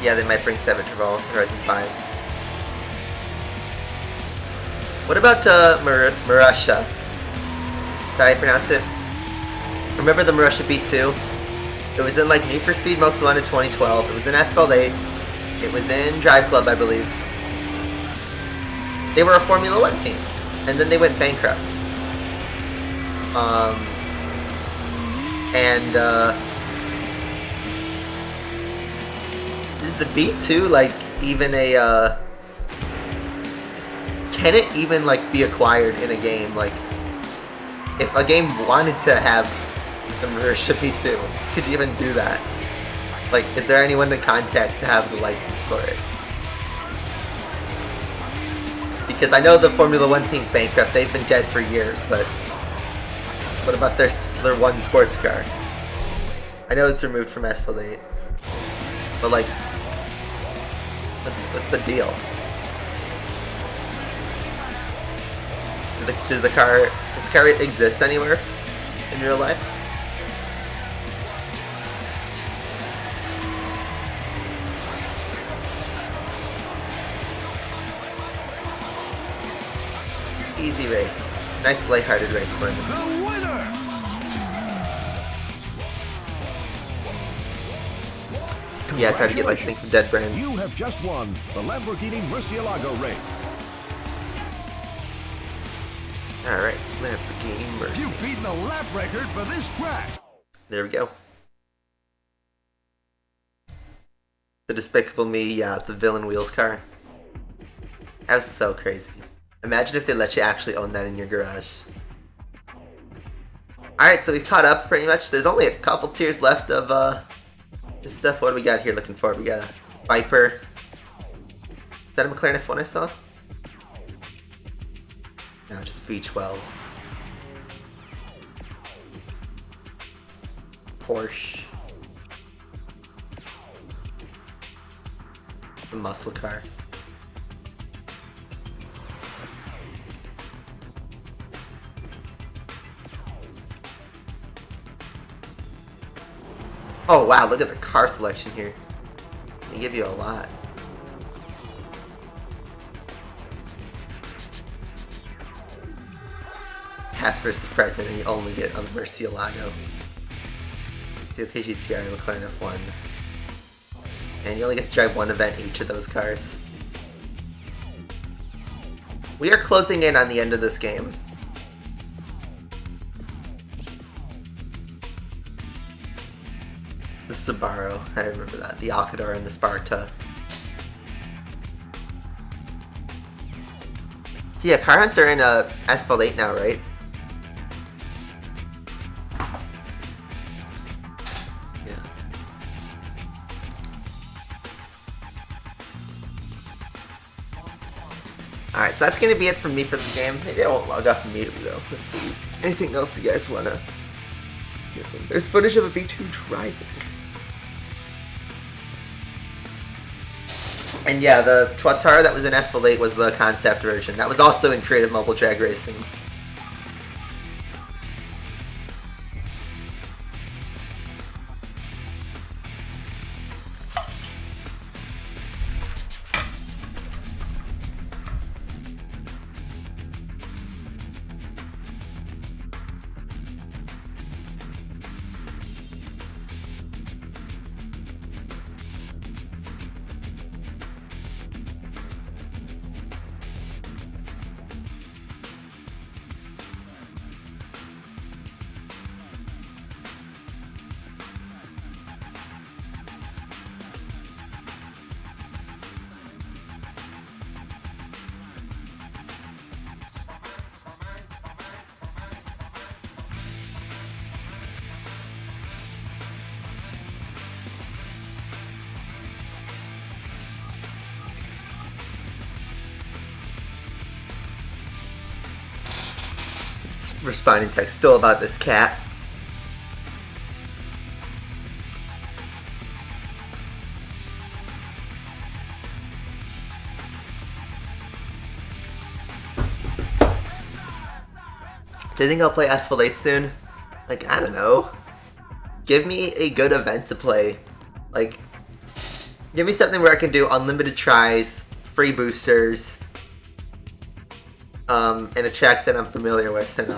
Yeah, they might bring Savage Revolt to Horizon 5. What about Marussia? Is that how you pronounce it? Remember the Marussia B2? It was in like Need for Speed Most Wanted 2012. It was in Asphalt 8. It was in Drive Club, I believe. They were a Formula 1 team. And then they went bankrupt. Is the B2 like even a can it even like be acquired in a game? Like if a game wanted to have the Marussia B2, could you even do that? Like, is there anyone to contact to have the license for it? Because I know the Formula 1 team's bankrupt, they've been dead for years, but what about their one sports car? I know it's removed from Asphalt 8, but like, what's the deal? Does the car exist anywhere in real life? Easy race. Nice lighthearted race win. The winner! Yeah, it's hard to get licensing from dead brands. You have just won the Lamborghini Murcielago race. Alright, Lamborghini Mercy. You've beaten the lap record for this track. There we go. The Despicable Me, yeah, the villain wheels car. That was so crazy. Imagine if they let you actually own that in your garage. Alright, so we've caught up pretty much. There's only a couple tiers left of this stuff. What do we got here looking for? We got a Viper. Is that a McLaren F1 I saw? No, just V12s. Porsche. The muscle car. Oh wow, look at the car selection here. They give you a lot. Past versus present, and you only get on the Murcielago. The GTR and McLaren F1. And you only get to drive one event each of those cars. We are closing in on the end of this game. The Subaru, I remember that. The Alcador and the Sparta. So yeah, car hunts are in Asphalt 8 now, right? Yeah. Alright, so that's gonna be it from me for the game. Maybe I won't log off immediately though. Let's see. Anything else you guys wanna... There's footage of a V2 driving. And yeah, the Tuatara that was in F8 was the concept version. That was also in Creative Mobile Drag Racing. Responding text still about this cat. Do you think I'll play Asphalt soon? Like, I don't know. Give me a good event to play. Like, give me something where I can do unlimited tries, free boosters, and a track that I'm familiar with, and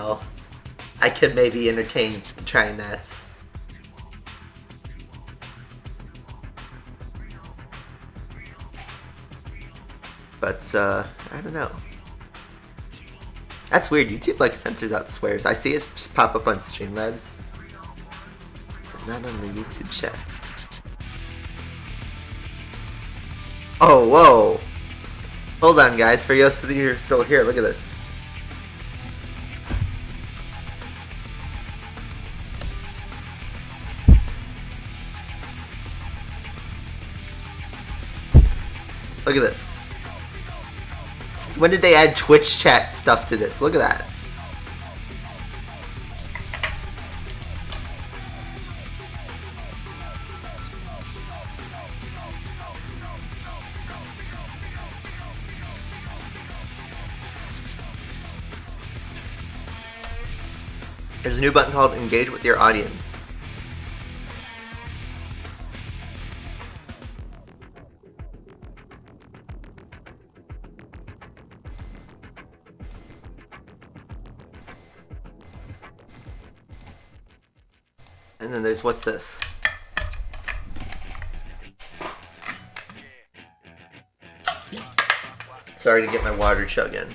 I could maybe entertain trying that. But, I don't know. That's weird, YouTube like censors out swears. I see it just pop up on Streamlabs, but not on the YouTube chats. Oh, whoa! Hold on, guys. For those of you who are still here, look at this. Look at this. When did they add Twitch chat stuff to this? Look at that. There's a new button called Engage with your audience. And then there's what's this? Sorry to get my water chug in.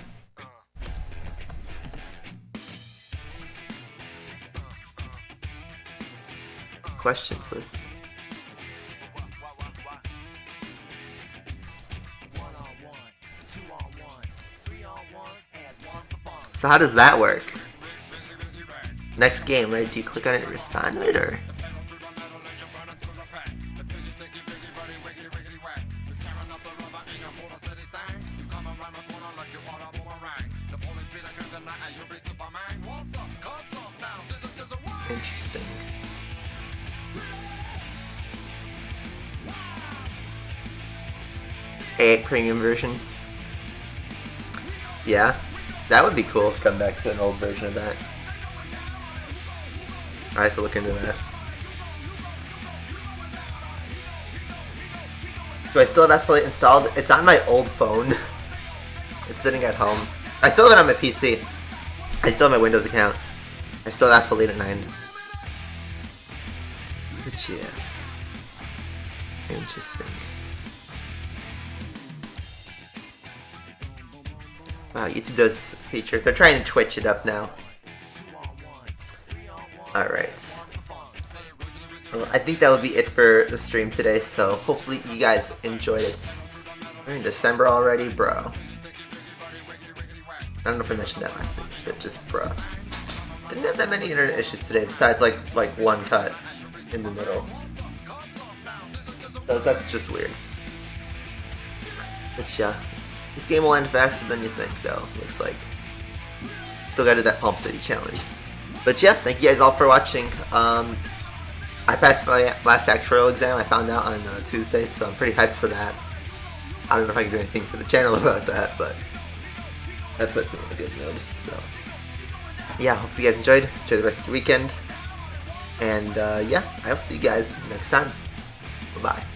Questions list. So how does that work? Next game, right? Do you click on it and respond to it, or? Interesting. A8 premium version. Yeah, that would be cool to come back to an old version of that. I have to look into that. Do I still have Asphalt installed? It's on my old phone. It's sitting at home. I still have it on my PC. I still have my Windows account. I still have Asphalt at 9. But yeah. Interesting. Wow, YouTube does features. They're trying to Twitch it up now. Alright. Well, I think that will be it for the stream today, so hopefully you guys enjoyed it. We're in December already, bro. I don't know if I mentioned that last week, but just bro. Didn't have that many internet issues today, besides like one cut in the middle. So that's just weird. But yeah, this game will end faster than you think, though. Looks like. Still gotta do that Palm City challenge. But yeah, thank you guys all for watching. I passed my last actuarial exam. I found out on Tuesday, so I'm pretty hyped for that. I don't know if I can do anything for the channel about that, but that puts me in a good mood. So yeah, hope you guys enjoyed. Enjoy the rest of your weekend. And yeah, I'll see you guys next time. Bye-bye.